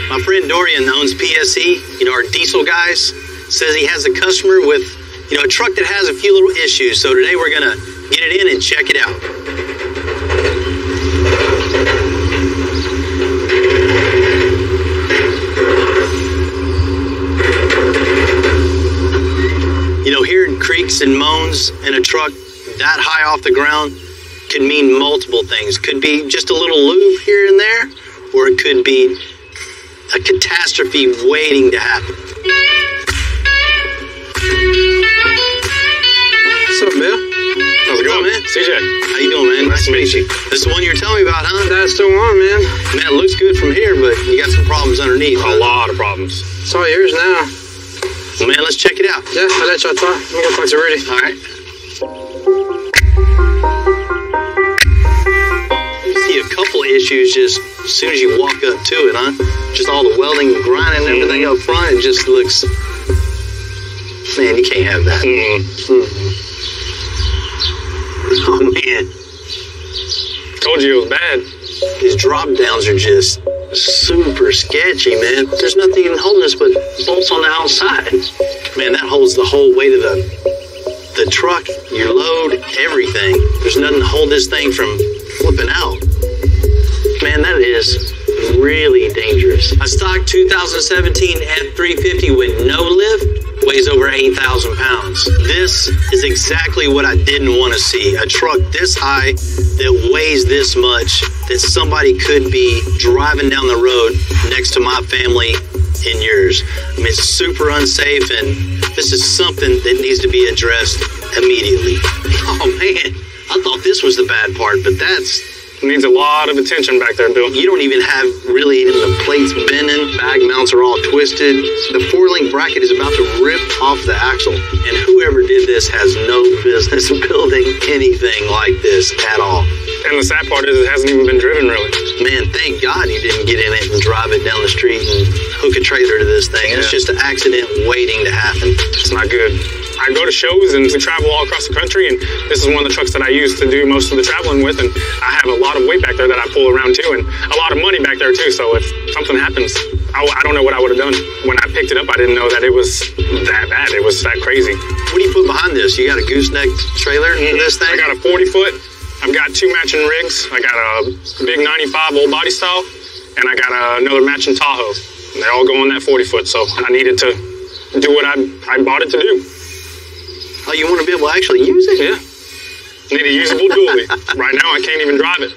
My friend Dorian owns PSE, you know, our diesel guys, says he has a customer with, you know, a truck that has a few little issues. So today we're going to get it in and check it out. You know, hearing creaks and moans in a truck that high off the ground can mean multiple things. Could be just a little lube here and there, or it could be a catastrophe waiting to happen. What's up, Bill? How's it going, man? CJ. How you doing, man? Nice to meet you. This is the one you were telling me about, huh? That's the one, man. Man, it looks good from here, but you got some problems underneath. A lot of problems. It's all yours now. Well, man, let's check it out. Yeah, I'll let y'all talk. I'm gonna talk to Rudy. All right. See a couple of issues just as soon as you walk up to it, huh? Just all the welding and grinding and everything up front. It just looks... Man, you can't have that. Oh, man. Told you it was bad. These drop downs are just super sketchy, man. There's nothing even holding us but bolts on the outside. Man, that holds the whole weight of the truck, your load, everything. There's nothing to hold this thing from flipping out. Man, that is really dangerous. A stock 2017 F350 with no lift weighs over 8,000 pounds. This is exactly what I didn't want to see. A truck this high that weighs this much, that somebody could be driving down the road next to my family and yours. I mean, it's super unsafe, and this is something that needs to be addressed immediately. Oh man, I thought this was the bad part, but that's... Needs a lot of attention back there, Bill. You don't even have really even the plates bending. Bag mounts are all twisted. The 4-link bracket is about to rip off the axle. And whoever did this has no business building anything like this at all. And the sad part is it hasn't even been driven, really. Man, thank God you didn't get in it and drive it down the street and hook a trailer to this thing. Yeah. It's just an accident waiting to happen. It's not good. I go to shows and we travel all across the country, and this is one of the trucks that I use to do most of the traveling with, and I have a lot of weight back there that I pull around too, and a lot of money back there too, so if something happens, I don't know what I would have done. When I picked it up, I didn't know that it was that bad. It was that crazy. What do you put behind this? You got a gooseneck trailer in this thing? I got a 40-foot. I've got 2 matching rigs. I got a big 95 old body style, and I got another matching Tahoe. And they all go on that 40-foot, so I needed to do what I bought it to do. Oh, you want to be able to actually use it? Yeah. Need a usable dually. Right now, I can't even drive it.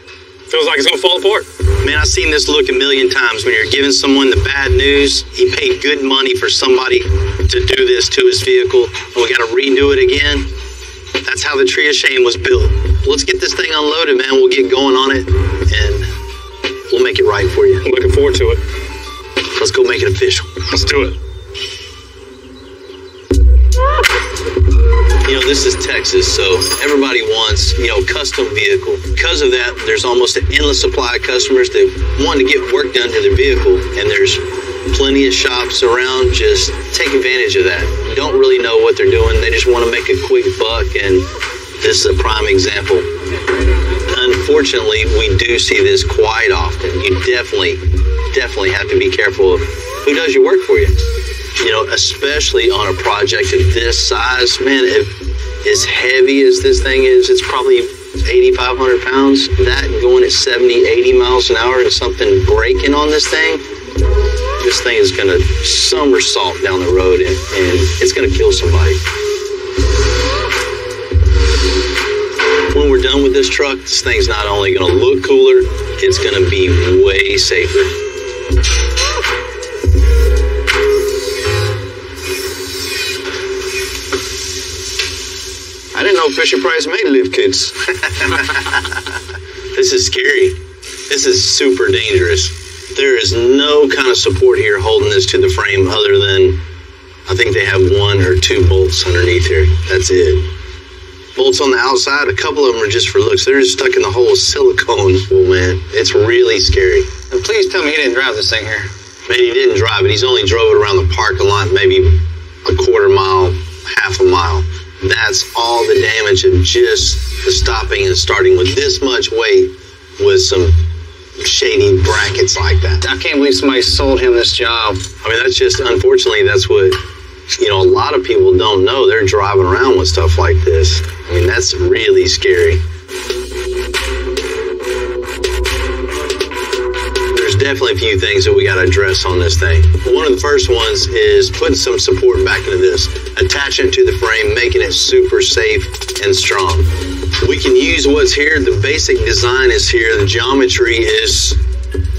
Feels like it's going to fall apart. Man, I've seen this look a million times when you're giving someone the bad news. He paid good money for somebody to do this to his vehicle, and we got to redo it again. That's how the Tree of Shame was built. Let's get this thing unloaded, man. We'll get going on it, and we'll make it right for you. I'm looking forward to it. Let's go make it official. Let's do it. You know, this is Texas, so everybody wants, custom vehicle. Because of that, there's almost an endless supply of customers that want to get work done to their vehicle, and there's plenty of shops around. Just take advantage of that. Don't really know what they're doing. They just want to make a quick buck, and this is a prime example. Unfortunately, we do see this quite often. You definitely have to be careful of who does your work for you. Especially on a project of this size, man, as heavy as this thing is, it's probably 8,500 pounds. That going at 70, 80 miles an hour and something breaking on this thing is going to somersault down the road and it's going to kill somebody. When we're done with this truck, this thing's not only going to look cooler, it's going to be way safer. I didn't know Fisher-Price made lift kits. This is scary. This is super dangerous. There is no kind of support here holding this to the frame other than, I think they have 1 or 2 bolts underneath here. That's it. Bolts on the outside, a couple of them are just for looks. They're just stuck in the whole silicone. Oh man, it's really scary. And please tell me he didn't drive this thing here. Man, he didn't drive it. He's only drove it around the parking lot, maybe a quarter mile, half a mile. That's all the damage of just the stopping and starting with this much weight with some shady brackets like that. I can't believe somebody sold him this job. I mean, that's just, unfortunately, that's what, a lot of people don't know. They're driving around with stuff like this. I mean, that's really scary. There's definitely a few things that we got to address on this thing. One of the first ones is putting some support back into this, attaching it to the frame, making it super safe and strong. We can use what's here. The basic design is here. The geometry is,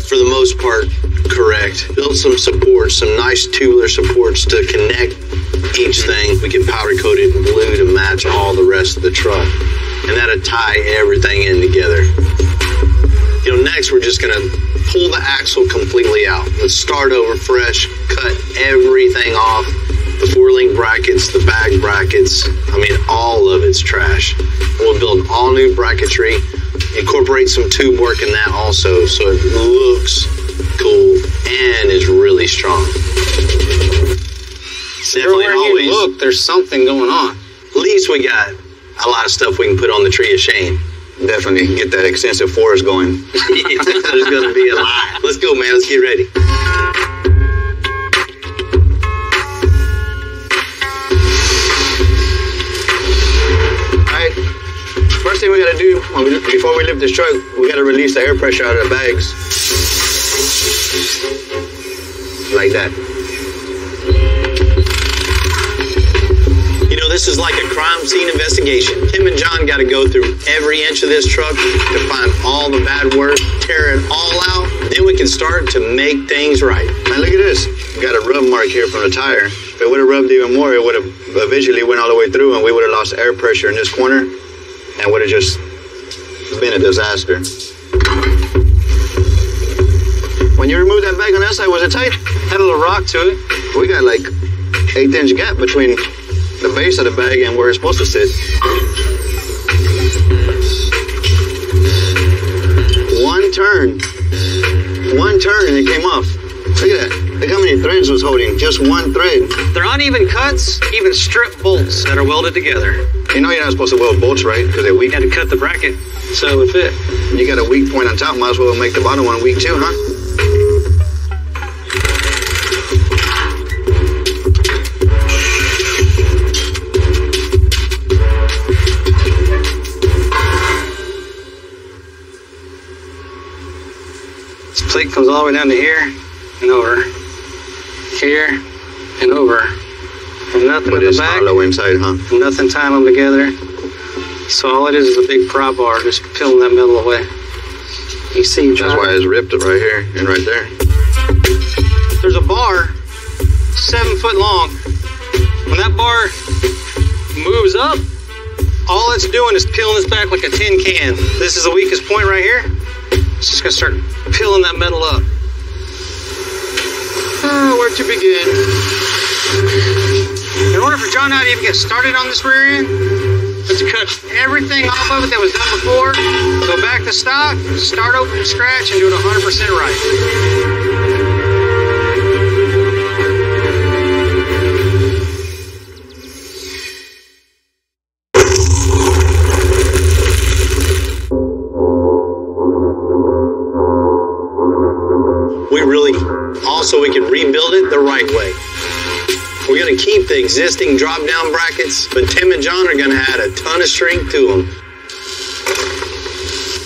for the most part, correct. Built some supports, some nice tubular supports to connect each thing. We can powder coat it in blue to match all the rest of the truck. And that'll tie everything in together. Next we're just gonna pull the axle completely out. Let's start over fresh, cut everything off. The 4-link brackets, the bag brackets, I mean, all of it's trash. We'll build all new bracketry, incorporate some tube work in that also, so it looks cool and is really strong. Everywhere you look, there's something going on. At least we got a lot of stuff we can put on the Tree of Shame. Definitely get that extensive forest going. There's going to be a lot. Let's go, man. Let's get ready. do, before we lift this truck, we got to release the air pressure out of the bags. Like that. You know, this is like a crime scene investigation. Tim and John got to go through every inch of this truck to find all the bad work, tear it all out. Then we can start to make things right. Man, look at this. We got a rub mark here from the tire. If it would have rubbed even more, it would have eventually went all the way through and we would have lost air pressure in this corner and would have just been a disaster. When you removed that bag on that side, was it tight? Had a little rock to it. We got like 1/8-inch gap between the base of the bag and where it's supposed to sit. One turn and it came off. Look at that. Look how many threads was holding. Just one thread. They're uneven cuts, even strip bolts that are welded together. You know you're not supposed to weld bolts, right? Because they're weak. Had to cut the bracket so it would fit. You got a weak point on top, might as well make the bottom one weak too, huh? This plate comes all the way down to here and over. Here and over. And nothing But in it's the back. hollow inside, huh? And nothing tying them together. So all it is a big prop bar just peeling that metal away. You see, That's why it's ripped right here and right there. there's a bar 7 foot long. When that bar moves up, all it's doing is peeling this back like a tin can. This is the weakest point right here. It's just gonna start peeling that metal up. Where to begin? In order for John and I to even get started on this rear end, let's cut everything off of it that was done before, go back to stock, start over from scratch, and do it 100% right. So we can rebuild it the right way. We're going to keep the existing drop-down brackets, but Tim and John are going to add a ton of strength to them.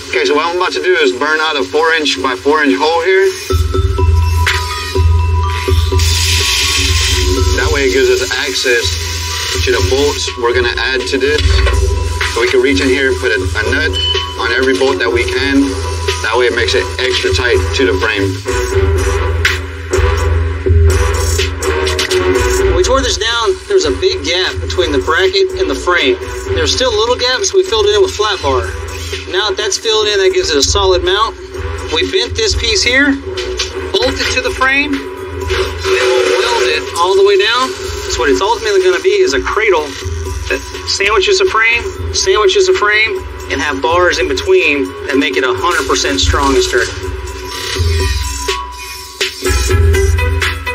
Okay, so what I'm about to do is burn out a 4-inch by 4-inch hole here. That way it gives us access to the bolts we're going to add to this. So we can reach in here and put a nut on every bolt that we can. That way it makes it extra tight to the frame. When we tore this down, there was a big gap between the bracket and the frame. There's still little gaps, so we filled it in with flat bar. Now that that's filled in, that gives it a solid mount. We bent this piece here, bolted to the frame, then we'll weld it all the way down. So what it's ultimately going to be is a cradle that sandwiches a frame, and have bars in between that make it 100% strong and sturdy.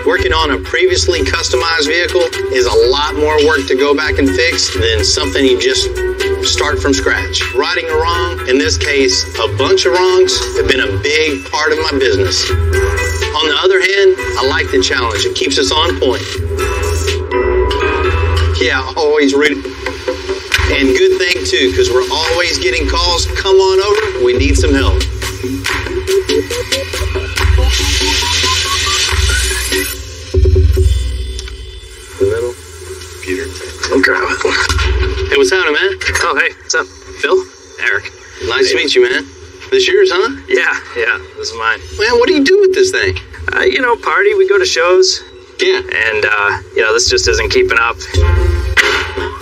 Working on a previously customized vehicle is a lot more work to go back and fix than something you just start from scratch. Righting a wrong, in this case, a bunch of wrongs, have been a big part of my business. On the other hand, I like the challenge. It keeps us on point. Yeah, always ready. And good thing too, because we're always getting calls, come on over, we need some help. Hey, what's happening, man? Oh, hey, what's up? Phil? Eric. Nice to meet you, man. This yours, huh? Yeah, this is mine. Man, what do you do with this thing? Party, we go to shows. Yeah. And, this just isn't keeping up.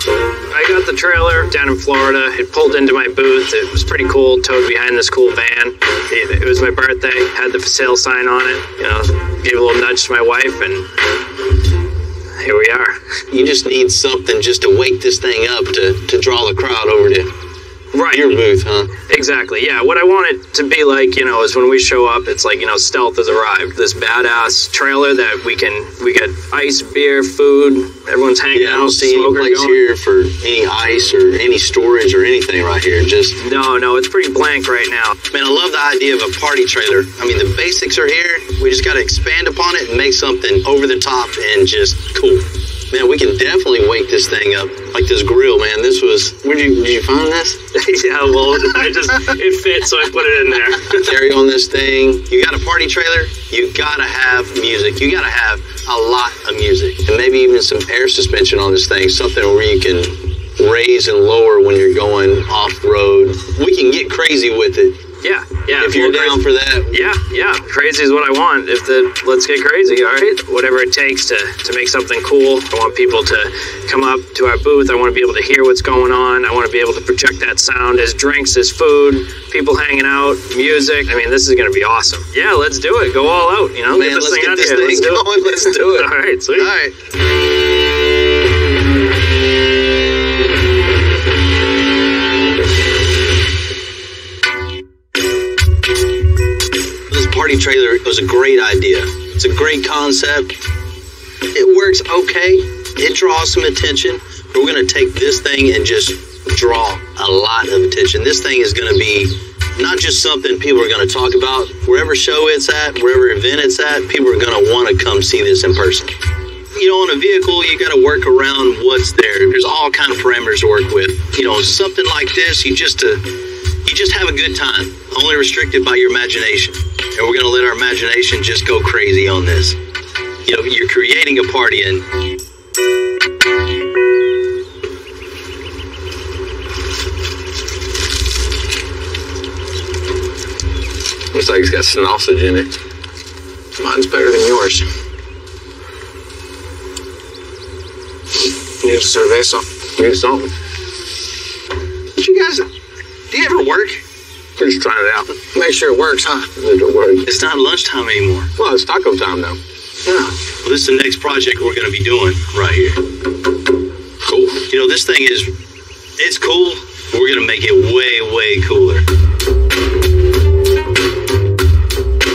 I got the trailer down in Florida. It pulled into my booth. It was pretty cool, towed behind this cool van. It was my birthday, had the for sale sign on it. Gave a little nudge to my wife, and here we are. You just need something just to wake this thing up to draw the crowd over to your booth, huh? Exactly, yeah. What I want it to be like, is when we show up, it's like, stealth has arrived. This badass trailer that we got ice, beer, food, everyone's hanging out. I don't see any place here for any ice or any storage or anything right here. No, it's pretty blank right now. Man, I love the idea of a party trailer. I mean, the basics are here. We just got to expand upon it and make something over the top and just cool. Man, we can definitely wake this thing up. Like this grill, man. This was. Did you find this? Yeah, well, it fit, so I put it in there. Carry on this thing. You got a party trailer, you gotta have music. You gotta have a lot of music. And maybe even some air suspension on this thing, something where you can raise and lower when you're going off-road. We can get crazy with it. Yeah. If you're down for that. Yeah. Crazy is what I want. Let's get crazy, all right? Whatever it takes to make something cool. I want people to come up to our booth. I want to be able to hear what's going on. I want to be able to project that sound as drinks, as food, people hanging out, music. I mean, this is going to be awesome. Yeah, let's do it. Go all out, Man, get this thing out here. Let's do it. Let's do it. All right, sweet. All right. Party trailer was a great idea. It's a great concept. It works okay. It draws some attention. But we're going to take this thing and just draw a lot of attention. This thing is going to be not just something people are going to talk about. Wherever show it's at, wherever event it's at, people are going to want to come see this in person. On a vehicle, you got to work around what's there. There's all kind of parameters to work with. Something like this, you just have a good time, only restricted by your imagination. And we're going to let our imagination just go crazy on this. You're creating a party and... Looks like it's got sausage in it. Mine's better than yours. Need a cerveza. Need something. Do you ever work? We're just trying it out. Make sure it works, huh? Don't worry. It's not lunchtime anymore. Well, it's taco time now. Yeah. Well, this is the next project we're going to be doing right here. Cool. This thing it's cool, but we're going to make it way, way cooler.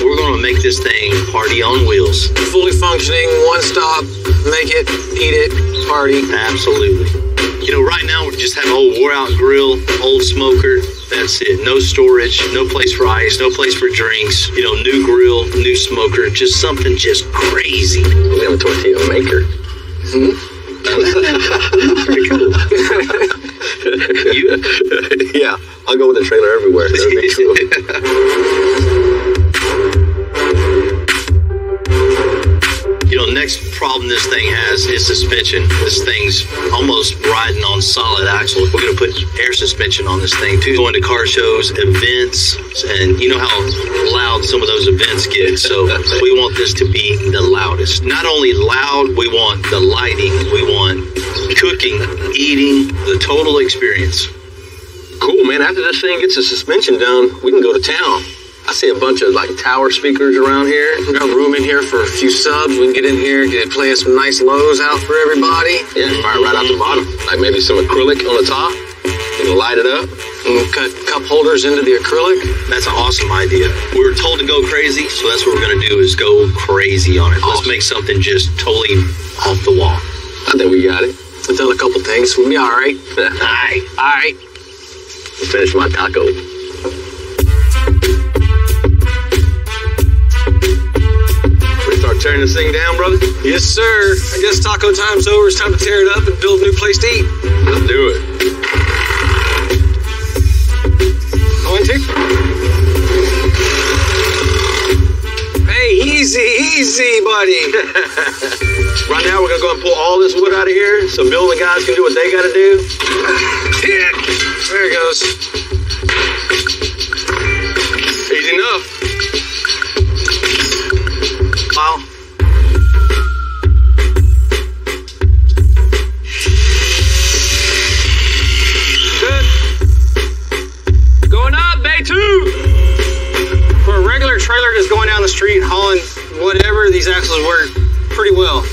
We're going to make this thing party on wheels. Fully functioning, one stop, make it, eat it, party. Absolutely. Right now we just have an old wore-out grill, old smoker. That's it. No storage, no place for ice, no place for drinks. New grill, new smoker, just something just crazy. We have a tortilla maker. Pretty cool. You? Yeah, I'll go with the trailer everywhere. That would be cool. Next problem this thing has is suspension. This thing's almost riding on solid axle. We're going to put air suspension on this thing too. Going to car shows, events, and you know how loud some of those events get. So we want this to be the loudest. Not only loud, we want the lighting, we want cooking, eating, the total experience. Cool, man. After this thing gets the suspension down, we can go to town. I see a bunch of tower speakers around here. We got room in here for a few subs. We can get in here, play some nice lows out for everybody. Yeah, right out the bottom. Like maybe some acrylic on the top. You can light it up. And we'll cut cup holders into the acrylic. That's an awesome idea. We were told to go crazy, so that's what we're going to do is go crazy on it. Let's make something just totally off the wall. I think we got it. I've done a couple things. We'll be all right. All right. I'll finish my taco. Turn this thing down, brother? Yes, sir. I guess taco time's over. It's time to tear it up and build a new place to eat. Let's do it. Going to? Hey, easy, buddy. Right now, we're going to go and pull all this wood out of here so Bill and the guys can do what they got to do. Yeah. There it goes. Easy enough. Wow. Good. Going up, day 2. For a regular trailer just going down the street hauling whatever, these axles work pretty well.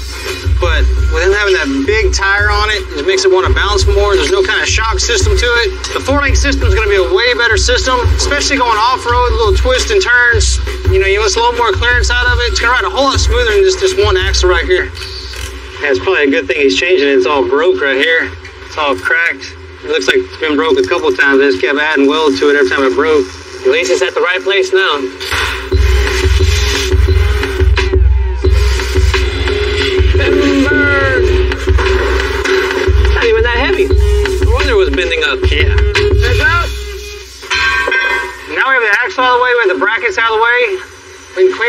But with them having that big tire on it, it makes it want to bounce more. There's no kind of shock system to it. The 4-link system is going to be a way better system, especially going off-road, little twists and turns. You want a little more clearance out of it. It's going to ride a whole lot smoother than just this one axle right here. Yeah, it's probably a good thing he's changing it. It's all broke right here. It's all cracked. It looks like it's been broke a couple of times. They just kept adding weld to it every time it broke. At least it's at the right place now. Not even that heavy.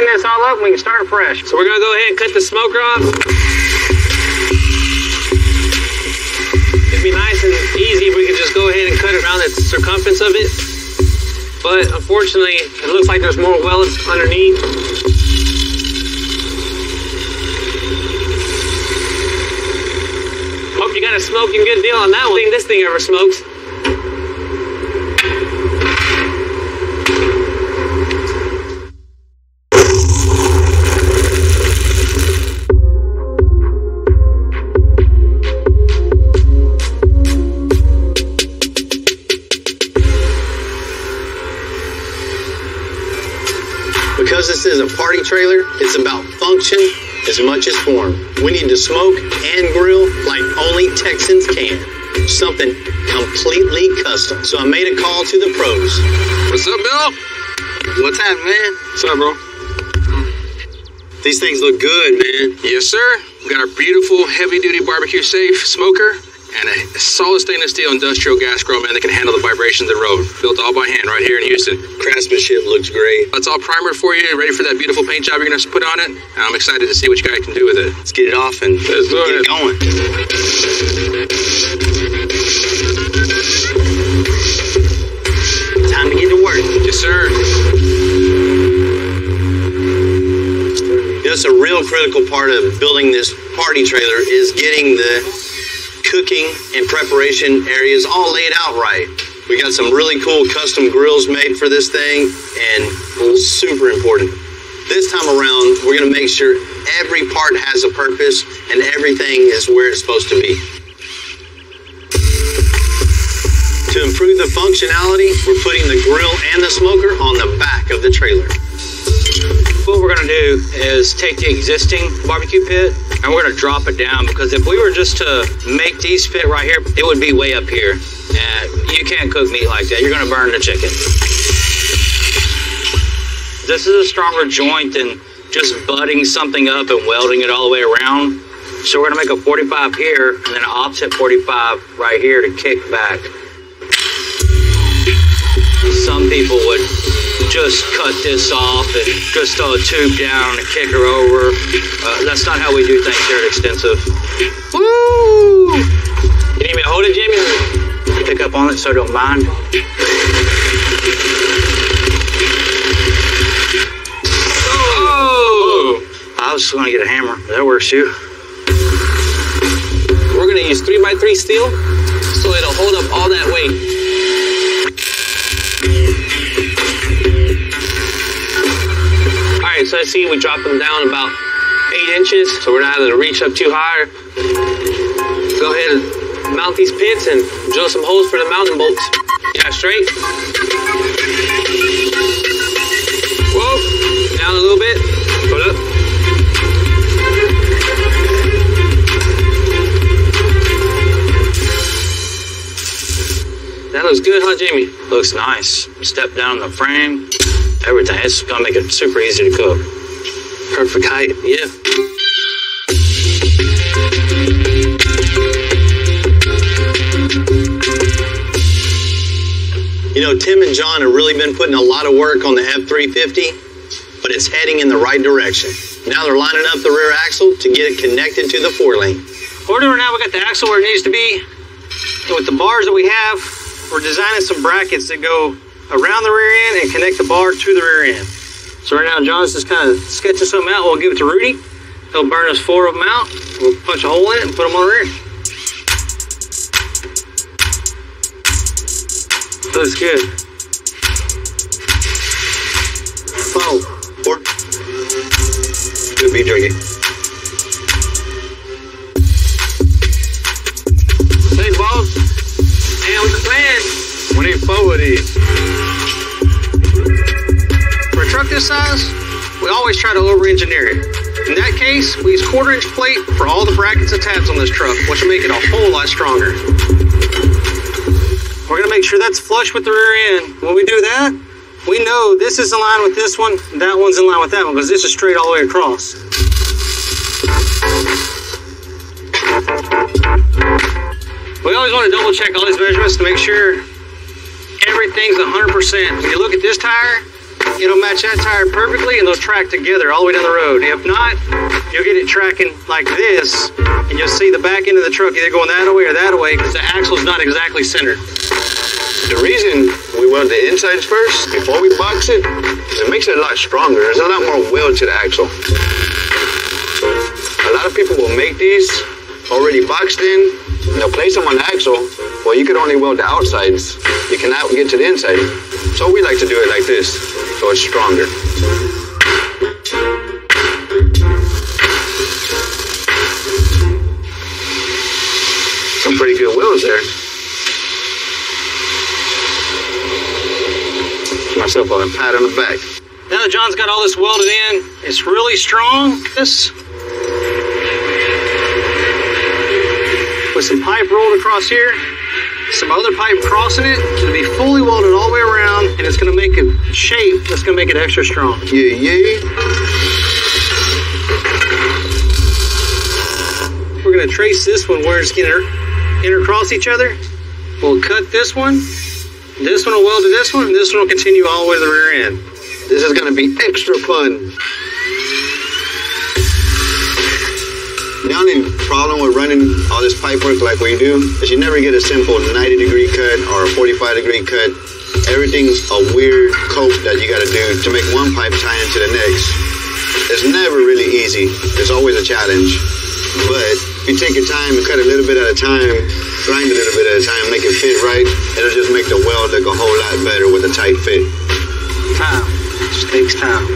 this all up and we can start fresh. So we're gonna go ahead and cut the smoker off. It'd be nice and easy if we could just go ahead and cut around the circumference of it. But unfortunately, it looks like there's more welds underneath. Hope you got a smoking good deal on that one. This thing ever smokes. Because this is a party trailer, it's about function as much as form. We need to smoke and grill like only Texans can. Something completely custom. So I made a call to the pros. What's up, Bill? What's happening, man? What's up, bro? These things look good, man. Yes, sir. We got our beautiful heavy-duty barbecue safe smoker and a solid stainless steel industrial gas grill, man, that can handle the vibrations of the road. Built all by hand right here in Houston. Craftsmanship looks great. It's all primer for you, ready for that beautiful paint job you're going to put on it. And I'm excited to see what you guys can do with it. Let's get it off and Let's do get it. it going. Time to get to work. Yes, sir. You know, it's a real critical part of building this party trailer is getting the cooking and preparation areas all laid out right. We got some really cool custom grills made for this thing, and super important. This time around, we're gonna make sure every part has a purpose and everything is where it's supposed to be. To improve the functionality, we're putting the grill and the smoker on the back of the trailer. What we're gonna do is take the existing barbecue pit and we're gonna drop it down, because if we were just to make these fit right here, it would be way up here. And you can't cook meat like that. You're gonna burn the chicken. This is a stronger joint than just butting something up and welding it all the way around. So we're gonna make a 45 here and then an offset 45 right here to kick back. Some people would just cut this off and just throw a tube down and kick her over. That's not how we do things here at Extensive. Woo! You need me to hold it, Jimmy? Pick up on it so I don't mind. Oh! I was just gonna get a hammer. That works too. We're gonna use 3x3 steel so it'll hold up all that weight. Alright, so I see we dropped them down about 8 inches, so we're not having to reach up too high. Go ahead and mount these pits and drill some holes for the mounting bolts. Yeah, straight. Whoa, down a little bit. Hold up. That looks good, huh, Jamie? Looks nice. Step down the frame. Everything. It's gonna make it super easy to cook. Perfect height, yeah. You know, Tim and John have really been putting a lot of work on the F350, but it's heading in the right direction. Now they're lining up the rear axle to get it connected to the 4-lane. We're doing now, we got the axle where it needs to be. And with the bars that we have, we're designing some brackets that go around the rear end and connect the bar to the rear end. So right now, John's just kind of sketching something out. We'll give it to Rudy. He'll burn us 4 of them out. We'll punch a hole in it and put them on the rear end. Looks good. 4. Good beef jerky. Hey, boss. Hey, what's the plan? We need 4 of these. For a truck this size, we always try to over-engineer it. In that case, we use 1/4-inch plate for all the brackets and tabs on this truck, which will make it a whole lot stronger. We're gonna make sure that's flush with the rear end. When we do that, we know this is in line with this one, that one's in line with that one, because this is straight all the way across. We always want to double check all these measurements to make sure everything's 100%. When you look at this tire, it'll match that tire perfectly and they'll track together all the way down the road. If not, you'll get it tracking like this and you'll see the back end of the truck either going that way or that way because the axle's not exactly centered. The reason we weld the insides first before we box it is it makes it a lot stronger. There's a lot more weld to the axle. A lot of people will make these already boxed in. They'll place them on the axle. Well, you could only weld the outsides. You cannot get to the inside. So we like to do it like this, so it's stronger. Some pretty good welds there. Myself on a pat on the back. Now that John's got all this welded in, it's really strong. This with some pipe rolled across here, some other pipe crossing it, it'll be fully welded all the way around, and it's gonna make a shape that's gonna make it extra strong. Yeah. We're gonna trace this one where it's gonna intercross each other. We'll cut this one will weld to this one, and this one will continue all the way to the rear end. This is gonna be extra fun. The only problem with running all this pipe work like we do is you never get a simple 90-degree cut or a 45-degree cut. Everything's a weird cope that you gotta do to make one pipe tie into the next. It's never really easy. There's always a challenge. But if you take your time and cut a little bit at a time, grind a little bit at a time, make it fit right, it'll just make the weld look a whole lot better with a tight fit. Time. It just takes time.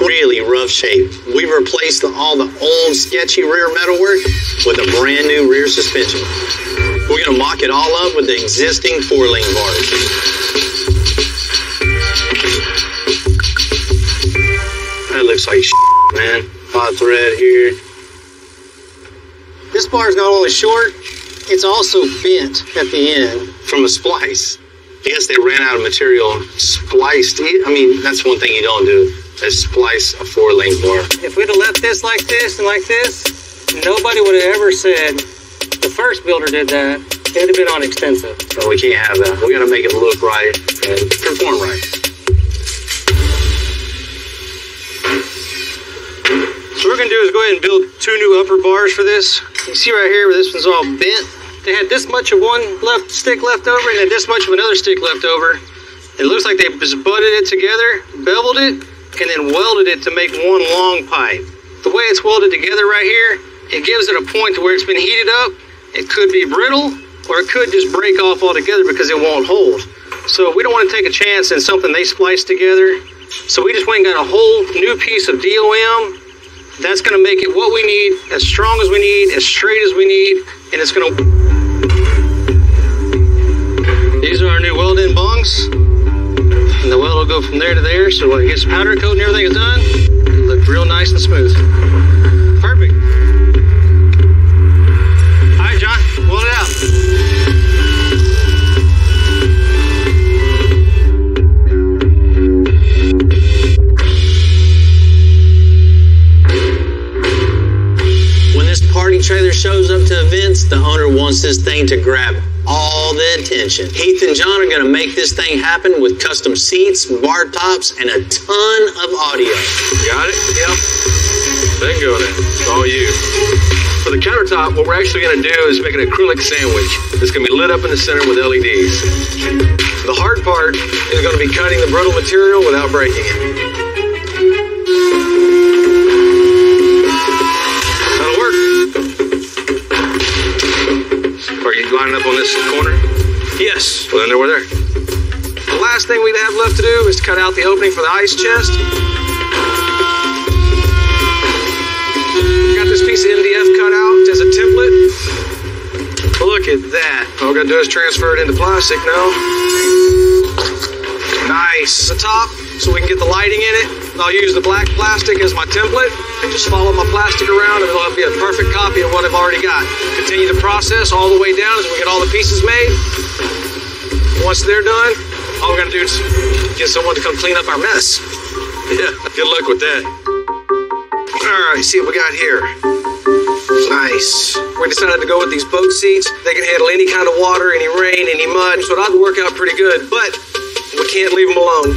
Really rough shape. We replaced all the old sketchy rear metalwork with a brand new rear suspension. We're going to mock it all up with the existing 4-lane bars. That looks like shit, man. Hot thread here. This bar is not only short, it's also bent at the end. From a splice. I guess they ran out of material spliced. I mean, that's one thing you don't do. Is splice a 4-lane bar. If we'd have left this like this and like this, nobody would have ever said the first builder did that. It would have been on extensive. So we can't have that. We got to make it look right and perform right. So what we're going to do is go ahead and build 2 new upper bars for this. You see right here where this one's all bent. They had this much of one stick left over and then this much of another stick left over. It looks like they just butted it together, beveled it, and then welded it to make one long pipe. The way it's welded together right here, it gives it a point to where it's been heated up. It could be brittle, or it could just break off altogether because it won't hold. So we don't want to take a chance in something they spliced together. So we just went and got a whole new piece of DOM. That's going to make it what we need, as strong as we need, as straight as we need, and it's going to... These are our new weld-in bungs. And the weld will go from there to there, so when it gets powder coat and everything is done, it'll look real nice and smooth. Perfect. All right, John, weld it out. When this party trailer shows up to events, the owner wants this thing to grab all the attention. Heath and John are going to make this thing happen with custom seats, bar tops, and a ton of audio. Got it? Yep. Bingo then. It's all you. For the countertop, what we're actually going to do is make an acrylic sandwich. It's going to be lit up in the center with LEDs. The hard part is going to be cutting the brittle material without breaking it. That'll work. Are you lining up on this corner? Yes. Well, then we're there. The last thing we have left to do is cut out the opening for the ice chest. Got this piece of MDF cut out as a template. Look at that. All we're going to do is transfer it into plastic now. Nice. the top so we can get the lighting in it. I'll use the black plastic as my template and just follow my plastic around and it'll be a perfect copy of what I've already got. Continue the process all the way down as we get all the pieces made. Once they're done, all we're gonna do is get someone to come clean up our mess. Yeah, good luck with that. All right, see what we got here. Nice. We decided to go with these boat seats. They can handle any kind of water, any rain, any mud, so that'd work out pretty good, but we can't leave them alone.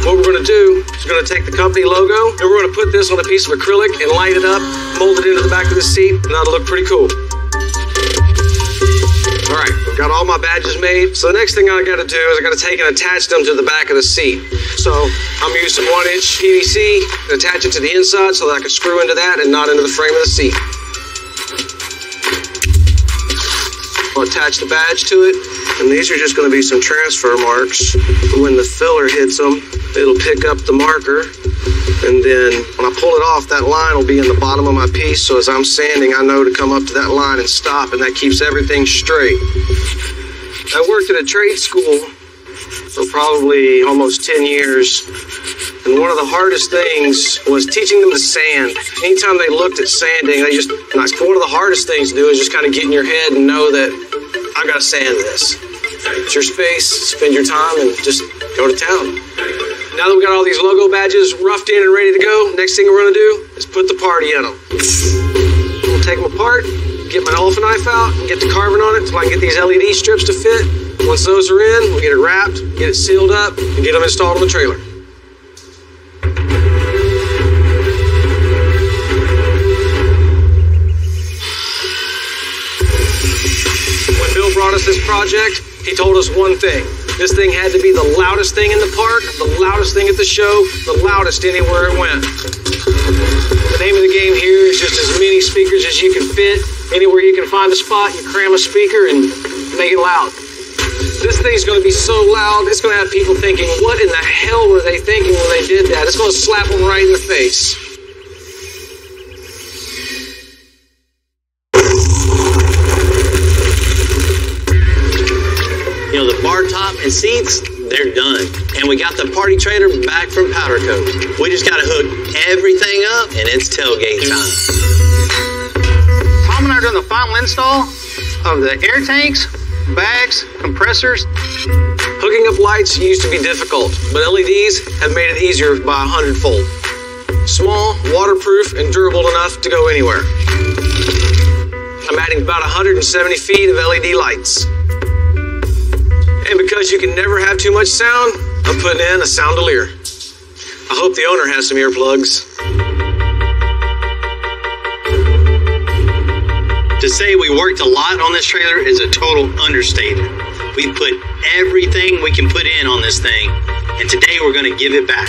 What we're gonna do is we're gonna take the company logo and we're gonna put this on a piece of acrylic and light it up, mold it into the back of the seat, and that'll look pretty cool. All right, we've got all my badges made. So the next thing I gotta do is I gotta take and attach them to the back of the seat. So I'm using 1-inch PVC and attach it to the inside so that I can screw into that and not into the frame of the seat. I'll attach the badge to it, and these are just gonna be some transfer marks. When the filler hits them, it'll pick up the marker, and then when I pull it off, that line will be in the bottom of my piece, so as I'm sanding, I know to come up to that line and stop, and that keeps everything straight. I worked at a trade school for probably almost 10 years, and one of the hardest things was teaching them to sand. Anytime they looked at sanding, one of the hardest things to do is just kind of get in your head and know that I've got to sand this. It's your space, spend your time, and just go to town. Now that we got all these logo badges roughed in and ready to go, next thing we're going to do is put the party in them. We'll take them apart, get my elephant knife out, and get to carving on it so I can get these LED strips to fit. Once those are in, we'll get it wrapped, get it sealed up, and get them installed on the trailer. When Bill brought us this project, he told us one thing. This thing had to be the loudest thing in the park, the loudest thing at the show, the loudest anywhere it went. The name of the game here is just as many speakers as you can fit. Anywhere you can find a spot, you cram a speaker and make it loud. This thing's going to be so loud, it's going to have people thinking, what in the hell were they thinking when they did that? It's going to slap them right in the face. You know, the bar top and seats, they're done. And we got the party trailer back from Powder Coat. We just got to hook everything up, and it's tailgate time. Tom and I are doing the final install of the air tanks, bags, compressors. Hooking up lights used to be difficult, but LEDs have made it easier by 100-fold. Small, waterproof, and durable enough to go anywhere. I'm adding about 170 feet of LED lights. And because you can never have too much sound, I'm putting in a soundelier. I hope the owner has some earplugs. To say we worked a lot on this trailer is a total understatement. We put everything we can put in on this thing, and today we're going to give it back.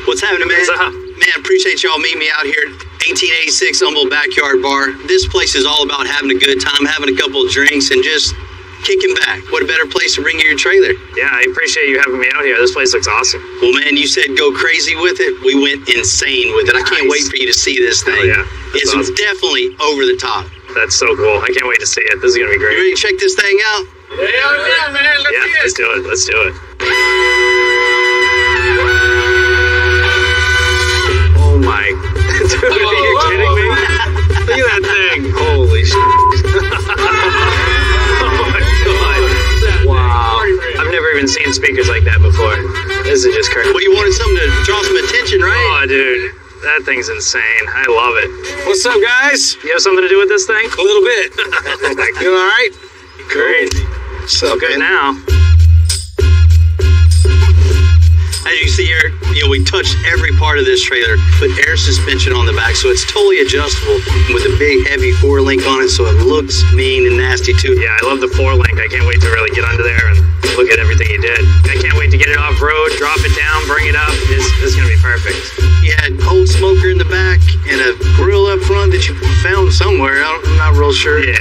What's happening, man? What's up? Man, appreciate y'all meeting me out here at 1886 Humboldt Backyard Bar. This place is all about having a good time, having a couple of drinks, and just kicking back. What a better place to bring your trailer. Yeah, I appreciate you having me out here. This place looks awesome. Well, man, you said go crazy with it. We went insane with it. I can't wait for you to see this thing. Oh, yeah. It's awesome. Definitely over the top. That's so cool. I can't wait to see it. This is going to be great. You ready to check this thing out? Hell yeah, man. Let's do it. Let's do it. Oh, my. Dude, are you kidding me? Look at that thing. Holy shit. Wow. I've never even seen speakers like that before. This is just crazy. Well, you wanted something to draw some attention, right? Oh, dude. That thing's insane. I love it. What's up, guys? You have something to do with this thing? A little bit. You all right? Great. What's up, good man? now. As you see here, we touched every part of this trailer, put air suspension on the back, so it's totally adjustable with a big, heavy 4-link on it, so it looks mean and nasty, too. Yeah, I love the 4-link. I can't wait to really get under there and look at everything you did. I can't wait to get it off-road, drop it down, bring it up. This is going to be perfect. You had old smoker in the back and a grill up front that you found somewhere. I'm not real sure. Yeah.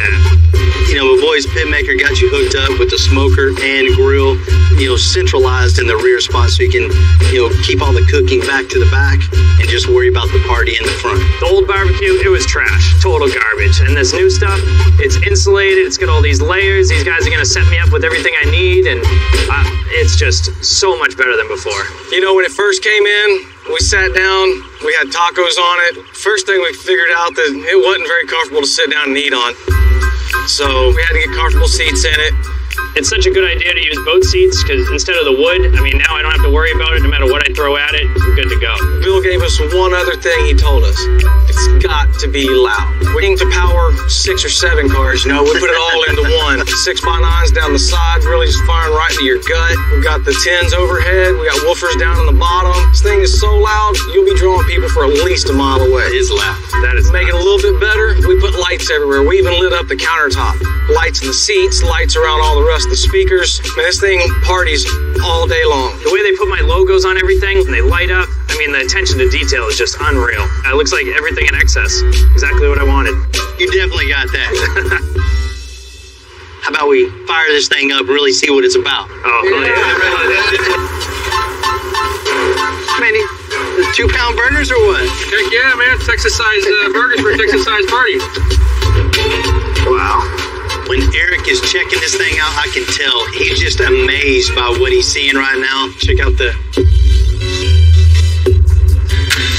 Avoy's Pitmaker got you hooked up with the smoker and grill, centralized in the rear spot so you can, keep all the cooking back to the back and just worry about the party in the front. The old barbecue, it was trash, total garbage. And this new stuff, it's insulated, it's got all these layers. These guys are gonna set me up with everything I need, and it's just so much better than before. When it first came in, we sat down, we had tacos on it. First thing we figured out that it wasn't very comfortable to sit down and eat on. So we had to get comfortable seats in it. It's such a good idea to use boat seats because instead of the wood, now I don't have to worry about it. No matter what I throw at it, we're good to go. Bill gave us one other thing he told us. It's got to be loud. We need to power 6 or 7 cars, we put it all into one. 6x9s down the side, really just firing right into your gut. We got the 10s overhead. We got woofers down on the bottom. This thing is so loud, you'll be drawing people for at least a mile away. It is loud. That is make it a little bit better. We put lights everywhere. We even lit up the countertop. Lights in the seats, lights around all the rest of the speakers. This thing parties all day long. The way they put my logos on everything and they light up, the attention to detail is just unreal. It looks like everything in excess. Exactly what I wanted. You definitely got that. How about we fire this thing up and really see what it's about? Oh, Many 2-pound burgers or what? Heck yeah, man. Texas-sized burgers for a Texas-sized party. Wow. When Eric is checking this thing out, I can tell he's just amazed by what he's seeing right now. Check out the...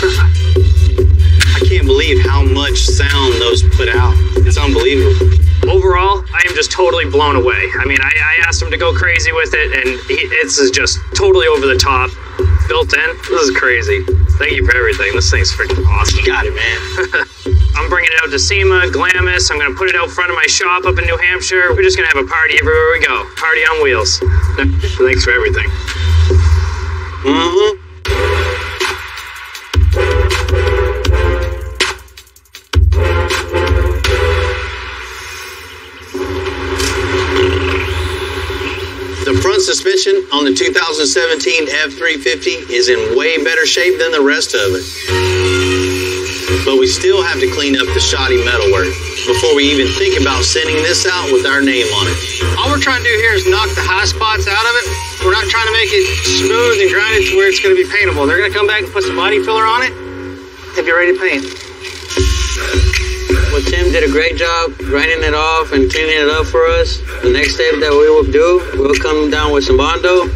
I can't believe how much sound those put out. It's unbelievable. Overall, I am just totally blown away. I asked him to go crazy with it, and it's just totally over the top. Built in. This is crazy. Thank you for everything. This thing's freaking awesome. Got it, man. I'm bringing it out to SEMA, Glamis. I'm going to put it out front of my shop up in New Hampshire. We're just going to have a party everywhere we go. Party on wheels. Thanks for everything. Mm-hmm. The front suspension on the 2017 F350 is in way better shape than the rest of it. But we still have to clean up the shoddy metalwork before we even think about sending this out with our name on it. All we're trying to do here is knock the high spots out of it. We're not trying to make it smooth and grind it to where it's going to be paintable. They're going to come back and put some body filler on it and be ready to paint. Well, Tim did a great job grinding it off and cleaning it up for us. The next step that we will do, we'll come down with some Bondo.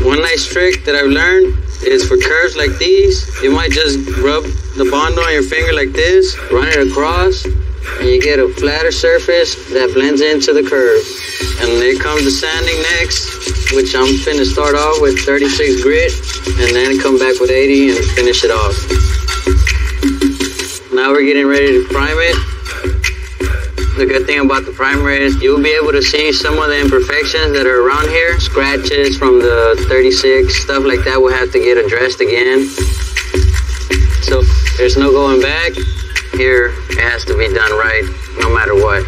One nice trick that I've learned is for curves like these, you might just rub the Bondo on your finger like this, run it across, and you get a flatter surface that blends into the curve. And there comes the sanding next, which I'm finna start off with 36 grit, and then come back with 80 and finish it off. Now we're getting ready to prime it. The good thing about the primer is you'll be able to see some of the imperfections that are around here. Scratches from the 36, stuff like that will have to get addressed again. So there's no going back. Here it has to be done right, no matter what.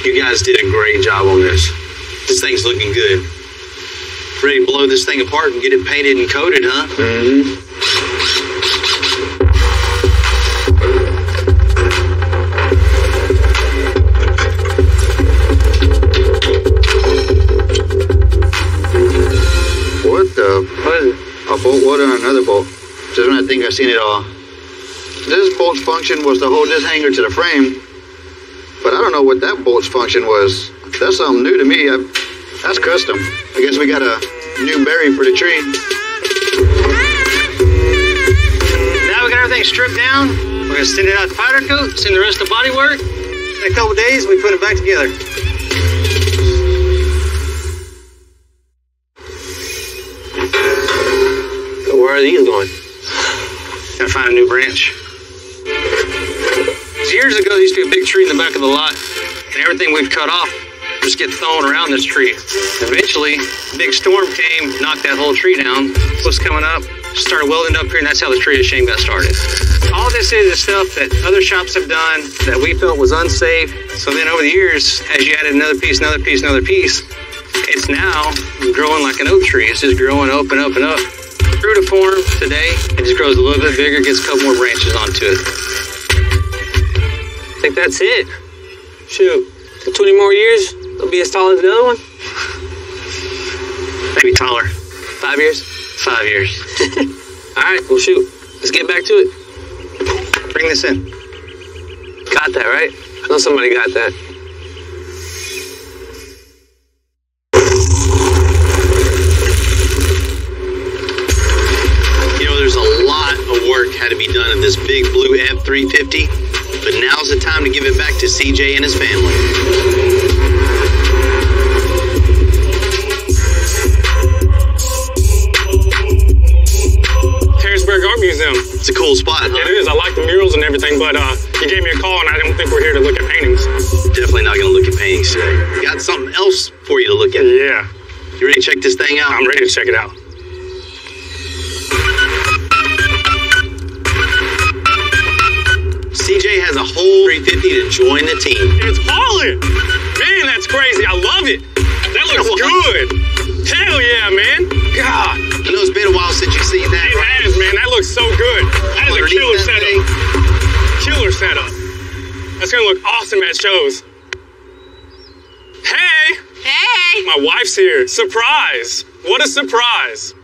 You guys did a great job on this. This thing's looking good. Ready to blow this thing apart and get it painted and coated, huh? Mm-hmm. What the? What is it? A bolt weld on another bolt. Just when I think I've seen it all. This bolt's function was to hold this hanger to the frame. But I don't know what that bolt's function was. That's something new to me. That's custom. I guess we got a new berry for the tree. Now we got everything stripped down. We're going to send it out to powder coat, send the rest of the body work. In a couple days, we put it back together. So where are these going? Gotta find a new branch. Years ago, there used to be a big tree in the back of the lot, and everything we've cut off just get thrown around this tree. Eventually, a big storm came, knocked that whole tree down. Was coming up, started welding up here, and that's how the tree of shame got started. All this is stuff that other shops have done that we felt was unsafe. So then over the years, as you added another piece, It's now growing like an oak tree. It's just growing up and up and up. True to form today, it just grows a little bit bigger, gets a couple more branches onto it. I think that's it. Shoot, 20 more years, it'll be as tall as the other one. Maybe taller. 5 years? 5 years. All right, well, shoot. Let's get back to it. Bring this in. Got that, right? I know somebody got that. You know, there's a lot of work had to be done in this big blue F350, but now's the time to give it back to CJ and his family. Art Museum. It's a cool spot, huh? It is. I like the murals and everything, but you gave me a call, and I don't think we're here to look at paintings. Definitely not going to look at paintings today. Got something else for you to look at. Yeah. You ready to check this thing out? I'm ready to check it out. CJ has a whole 350 to join the team. It's hauling! Man, that's crazy. I love it. That looks good. Hell yeah, man. God. I know it's been a while since you've seen that, It right? has, man. That looks so good. That is a killer setup. Killer setup. That's going to look awesome at shows. Hey! Hey! My wife's here. Surprise! What a surprise.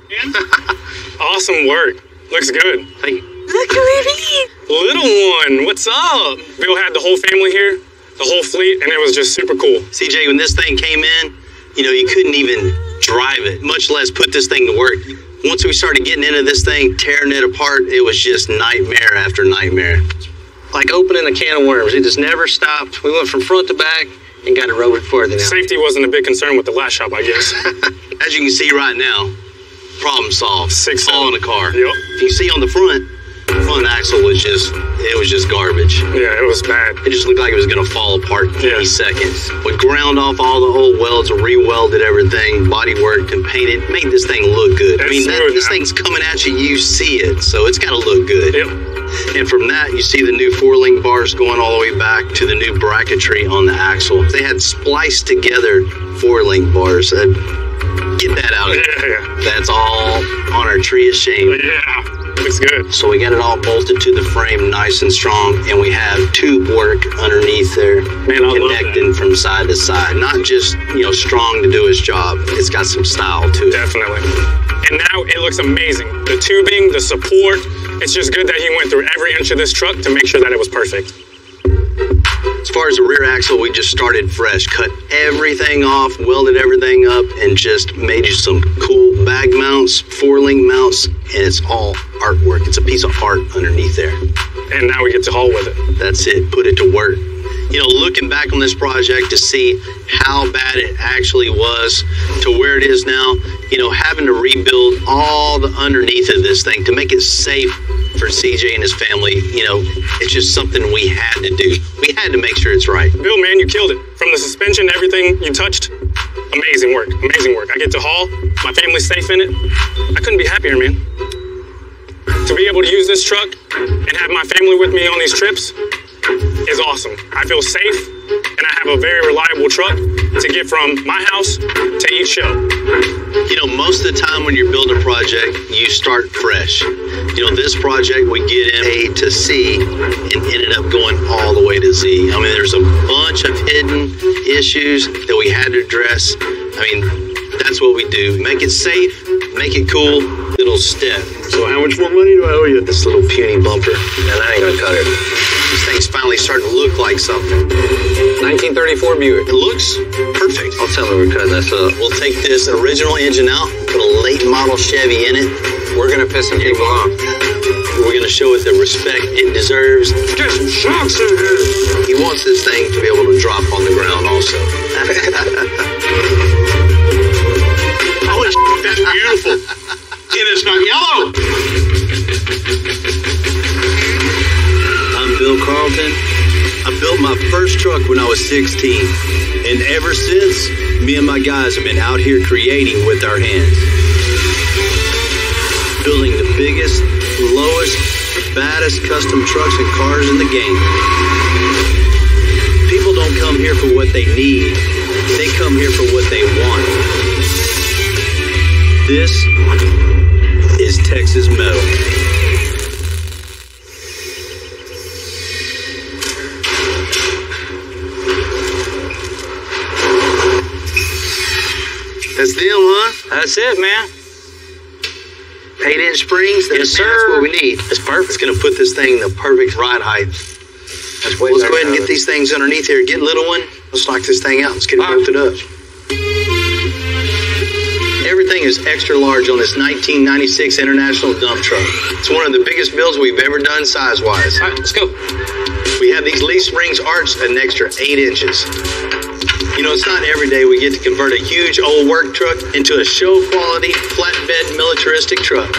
Awesome work. Looks good. Thank you. Look who it is. Little one, what's up? Bill had the whole family here, the whole fleet, and it was just super cool. CJ, when this thing came in, you know, you couldn't even drive it, much less put this thing to work. Once we started getting into this thing, tearing it apart, it was just nightmare after nightmare. Like opening a can of worms. It just never stopped. We went from front to back and got it rolling further now. Safety wasn't a big concern with the last shop, I guess. As you can see right now, problem solved. 6 all in the car. Yep. You see on the front axle was just garbage. Yeah, it was bad. It just looked like it was going to fall apart any second. We ground off all the old welds, re-welded everything, body worked and painted, made this thing look good. I mean, this thing's coming at you, you see it, so it's got to look good. Yep. And from that, you see the new 4-link bars going all the way back to the new bracketry on the axle. They had spliced together 4-link bars. Get that out of there. Yeah. That's all on our tree of shame. Yeah. Looks good. So we got it all bolted to the frame nice and strong, and we have tube work underneath there, connecting from side to side. Not just, you know, strong to do its job. It's got some style to it. Definitely. And now it looks amazing. The tubing, the support, it's just good that he went through every inch of this truck to make sure that it was perfect. As far as the rear axle, we just started fresh, cut everything off, welded everything up, and just made you some cool bag mounts, 4-link mounts, and it's all artwork. It's a piece of art underneath there. And now we get to haul with it. That's it. Put it to work. You know, looking back on this project to see how bad it actually was to where it is now, you know, having to rebuild all the underneath of this thing to make it safe for CJ and his family, you know, it's just something we had to do. We had to make sure it's right. Bill, man, you killed it. From the suspension, everything you touched, amazing work, amazing work. I get to haul, my family's safe in it. I couldn't be happier, man. To be able to use this truck and have my family with me on these trips is awesome. I feel safe, and I have a very reliable truck to get from my house to each show. You know, most of the time when you're building a project, you start fresh. You know, this project we get in A to C and ended up going all the way to Z. I mean, there's a bunch of hidden issues that we had to address. I mean, that's what we do. Make it safe, make it cool, little step. So how much more money do I owe you? This little puny bumper. And I ain't gonna cut it. This thing's finally starting to look like something. 1934 Buick. It looks perfect. I'll tell her we're cutting this up. We'll take this original engine out, put a late model Chevy in it. We're gonna piss some people off. We're gonna show it the respect it deserves. Get some shocks in here. He wants this thing to be able to drop on the ground also. Holy that's beautiful. And it's not yellow. I'm Bill Carlton. I built my first truck when I was 16. And ever since, me and my guys have been out here creating with our hands. Building the biggest, lowest, baddest custom trucks and cars in the game. People don't come here for what they need. They come here for what they want. This is Texas metal. That's them, huh? That's it, man. 8-inch springs. Yes, sir. That's what we need. It's perfect. It's going to put this thing in the perfect ride height. Let's go ahead and get these things underneath here. Get little one. Let's knock this thing out. Let's get it bolted up. Everything is extra large on this 1996 International dump truck. It's one of the biggest builds we've ever done size-wise. All right, let's go. We have these leaf springs arched an extra 8 inches. You know, it's not every day we get to convert a huge old work truck into a show-quality, flatbed, militaristic truck.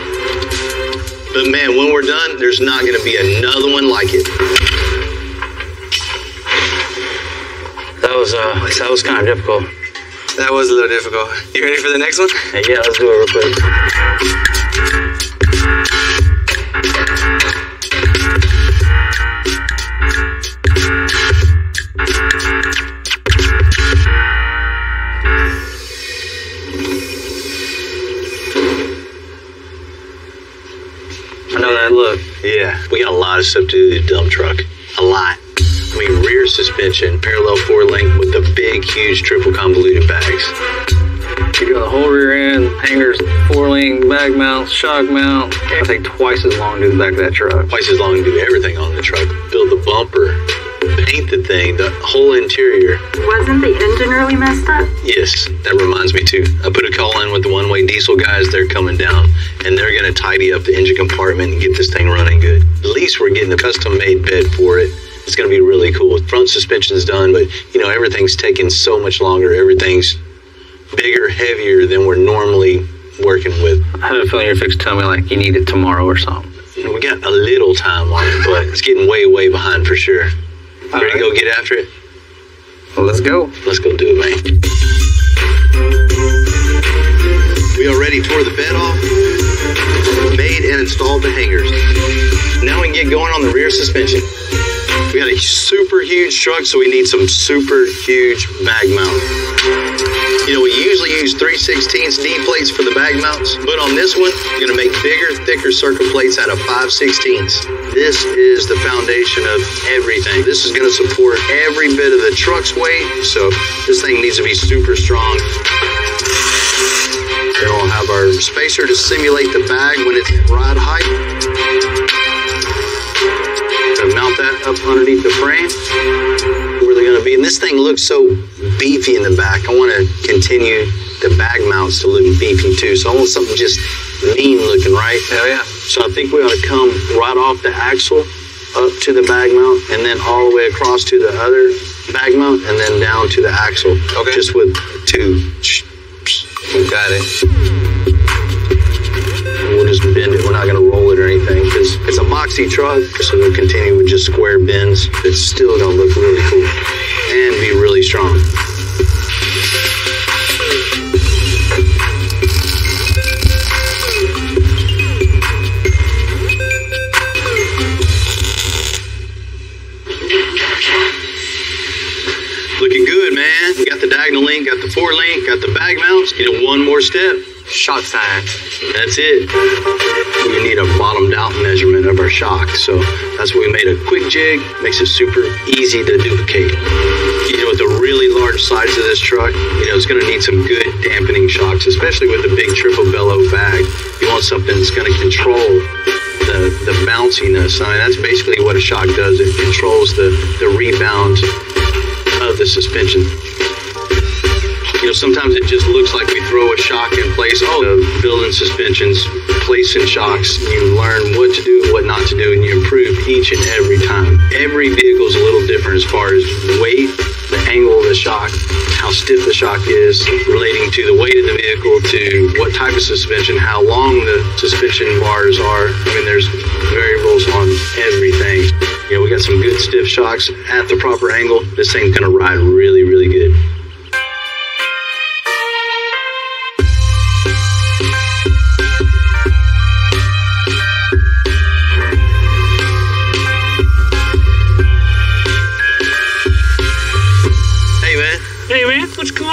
But man, when we're done, there's not going to be another one like it. That was kind of difficult. That was a little difficult. You ready for the next one? Yeah, let's do it real quick. I know that look. Yeah, we got a lot of stuff to do to the dump truck. A lot. I mean, rear suspension, parallel 4-link with the big, huge triple convoluted bags. You're doing the whole rear end, hangers, 4-link, bag mount, shock mount. It'll take twice as long to do the back of that truck. Twice as long to do everything on the truck. Build the bumper, paint the thing, the whole interior. Wasn't the engine really messed up? Yes, that reminds me too. I put a call in with the one-way diesel guys. They're coming down, and they're going to tidy up the engine compartment and get this thing running good. At least we're getting a custom-made bed for it. It's going to be really cool. Front suspension's done, but, you know, everything's taking so much longer. Everything's bigger, heavier than we're normally working with. I had a feeling you're fixing to tell me like you need it tomorrow or something. We got a little time on it, but it's getting way, way behind for sure. Ready to go get after it? Well, let's go. Let's go do it, man. We already tore the bed off, made and installed the hangers. Now we can get going on the rear suspension. We got a super huge truck, so we need some super huge bag mount. You know, we usually use 3/16 D plates for the bag mounts, but on this one, we're going to make bigger, thicker circle plates out of 5/16. This is the foundation of everything. This is going to support every bit of the truck's weight, so this thing needs to be super strong. Then we'll have our spacer to simulate the bag when it's at ride height. Gonna mount that up underneath the frame where they're gonna be. And this thing looks so beefy in the back. I want to continue the bag mounts to look beefy too. So I want something just mean looking, right? Hell yeah. So I think we ought to come right off the axle up to the bag mount and then all the way across to the other bag mount and then down to the axle. Okay. Just with two. Got it. We'll just bend it. We're not going to roll it or anything because it's a boxy truck, so we'll continue with just square bends. It's still going to look really cool and be really strong. Looking good, man. We got the diagonal link, got the 4-link, got the bag mounts. You know, one more step. Shock time. That's it. We need a bottomed out measurement of our shock. So that's why we made a quick jig. Makes it super easy to duplicate. You know, with the really large size of this truck, you know, it's going to need some good dampening shocks, especially with the big triple bellow bag. You want something that's going to control the bounciness. I mean, that's basically what a shock does. It controls the rebound of the suspension. You know, sometimes it just looks like we throw a shock in place. Oh, the building suspensions, placing shocks. You learn what to do, what not to do, and you improve each and every time. Every vehicle is a little different as far as weight, the angle of the shock, how stiff the shock is, relating to the weight of the vehicle, to what type of suspension, how long the suspension bars are. I mean, there's variables on everything. You know, we got some good stiff shocks at the proper angle. This thing's gonna ride really, really good. Hey man, what's going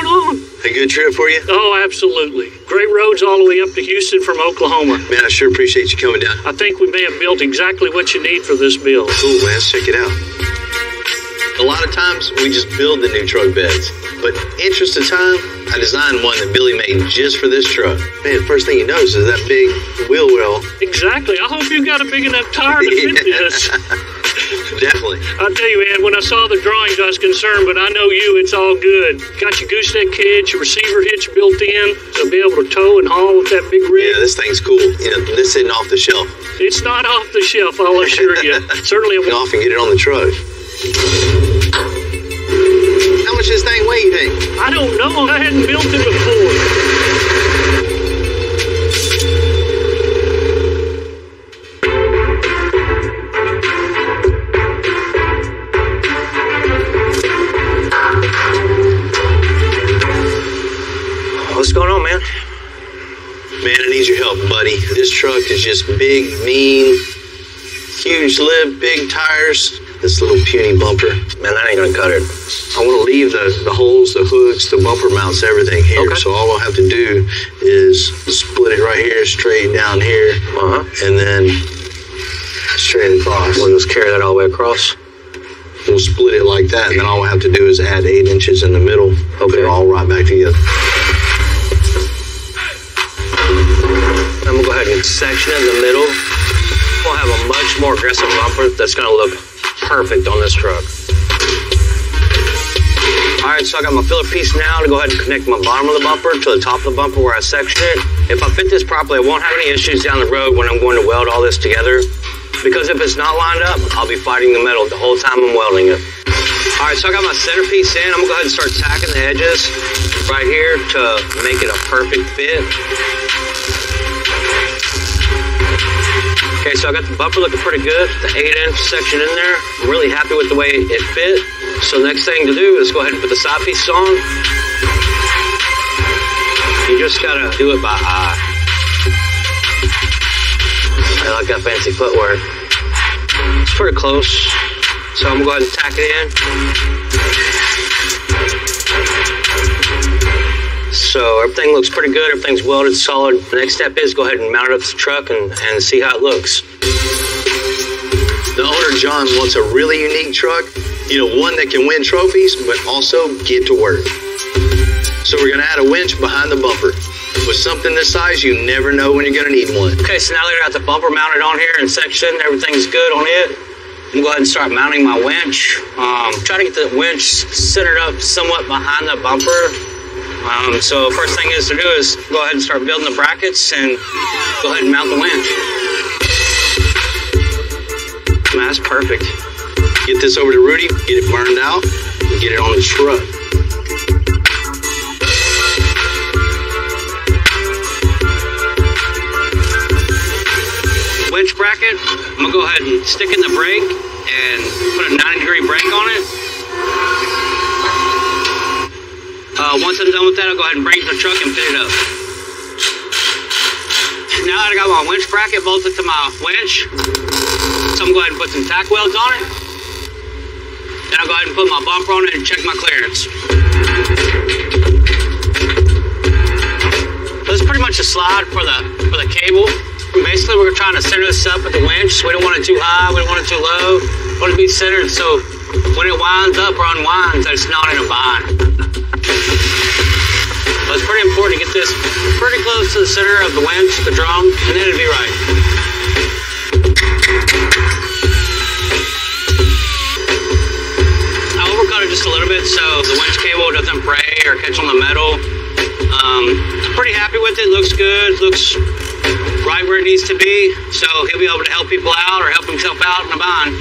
good trip for you? Oh, absolutely. Great roads all the way up to Houston from Oklahoma. Man, I sure appreciate you coming down. I think we may have built exactly what you need for this build. Cool, man. Let's check it out. A lot of times, we just build the new truck beds. But interest of time, I designed one that Billy made just for this truck. Man, first thing you notice is that big wheel well. Exactly. I hope you got a big enough tire to fit this. Definitely. I'll tell you, man, when I saw the drawings, I was concerned, but I know you, it's all good. Got your gooseneck hitch, your receiver hitch built in, so be able to tow and haul with that big rig. Yeah, this thing's cool. You know, this isn't off the shelf. It's not off the shelf, I'll assure you. Certainly. Go off and get it on the truck. How much does this thing weigh, you think? I don't know. I hadn't built it before. What's going on, man? Man, I need your help, buddy. This truck is just big, mean, huge lip, big tires. This little puny bumper. Man, that ain't gonna cut it. I want to leave the holes, the hooks, the bumper mounts, everything here. Okay. So all I'll have to do is split it right here, straight down here, and then straight across. We'll just carry that all the way across. We'll split it like that, and then all we have to do is add 8 inches in the middle. Okay. Put it all right back together. I'm gonna go ahead and section it in the middle. We'll have a much more aggressive bumper that's gonna look perfect on this truck. All right, so I got my filler piece now to go ahead and connect my bottom of the bumper to the top of the bumper where I sectioned it. If I fit this properly, I won't have any issues down the road when I'm going to weld all this together. Because if it's not lined up, I'll be fighting the metal the whole time I'm welding it. All right, so I got my centerpiece in. I'm gonna go ahead and start tacking the edges right here to make it a perfect fit. Okay, so I got the bumper looking pretty good. The 8-inch section in there. I'm really happy with the way it fit. So the next thing to do is go ahead and put the side pieces on. You just gotta do it by eye. I like that fancy footwork. It's pretty close. So I'm gonna go ahead and tack it in. So everything looks pretty good. Everything's welded solid. The next step is go ahead and mount it up to the truck and see how it looks. The owner, John, wants a really unique truck. You know, one that can win trophies, but also get to work. So we're going to add a winch behind the bumper. With something this size, you never know when you're going to need one. Okay, so now that I got the bumper mounted on here and sectioned, everything's good on it. I'm going to go ahead and start mounting my winch. Try to get the winch centered up somewhat behind the bumper. So first thing is to do is go ahead and start building the brackets and go ahead and mount the winch. Man, that's perfect. Get this over to Rudy, get it burned out, and get it on the truck. Winch bracket, I'm gonna go ahead and stick in the brake and put a 90-degree brake on it. Once I'm done with that, I'll go ahead and bring it to the truck and fit it up. Now that I got my winch bracket bolted to my winch, so I'm going to go ahead and put some tack welds on it. Then I'll go ahead and put my bumper on it and check my clearance. So this is pretty much a slide for the cable. Basically, we're trying to center this up with the winch. We don't want it too high, we don't want it too low. We want it to be centered so when it winds up or unwinds, that it's not in a bind. But it's pretty important to get this pretty close to the center of the winch, the drum, and then it'll be right. I overcut it just a little bit so the winch cable doesn't fray or catch on the metal. Pretty happy with it, looks good, looks right where it needs to be, so he'll be able to help people out or help himself out in a bind.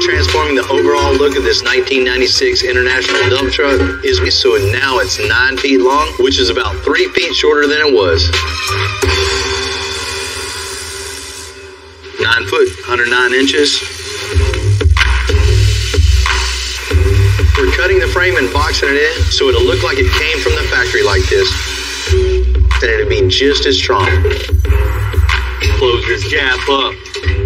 Transforming the overall look of this 1996 International dump truck is so now it's 9 feet long, which is about 3 feet shorter than it was. 9 foot, 109 inches. We're cutting the frame and boxing it in so it'll look like it came from the factory like this. and it'll be just as strong. Close your gap up.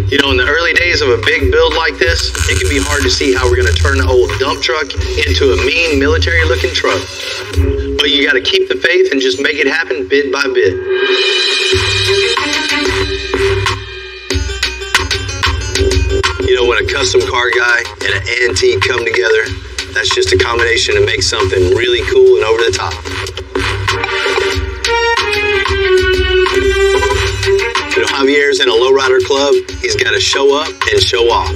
You know, in the early days of a big build like this, it can be hard to see how we're going to turn the old dump truck into a mean military-looking truck. But you got to keep the faith and just make it happen bit by bit. You know, when a custom car guy and an antique come together, that's just a combination to make something really cool and over the top. You know, Javier's in a lowrider club. He's got to show up and show off.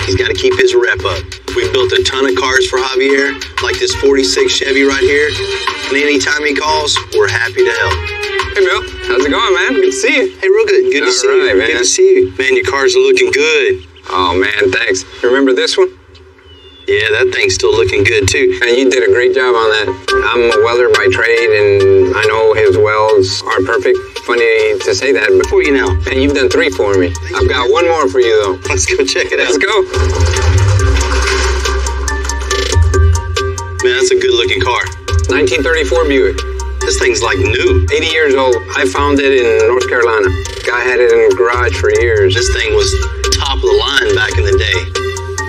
He's got to keep his rep up. We built a ton of cars for Javier, like this 46 Chevy right here. And anytime he calls, we're happy to help. Hey, Bill. How's it going, man? Good to see you. Hey, real good. Good to see you. Man. Good to see you. Man, your cars are looking good. Oh, man, thanks. Remember this one? Yeah, that thing's still looking good, too. And you did a great job on that. I'm a welder by trade, and I know his welds are perfect. Funny to say that. Before you know. And you've done 3 for me. I've got 1 more for you, though. Let's go check it out. Let's go. Man, that's a good-looking car. 1934 Buick. This thing's like new. 80 years old. I found it in North Carolina. Guy had it in the garage for years. This thing was top of the line back in the day.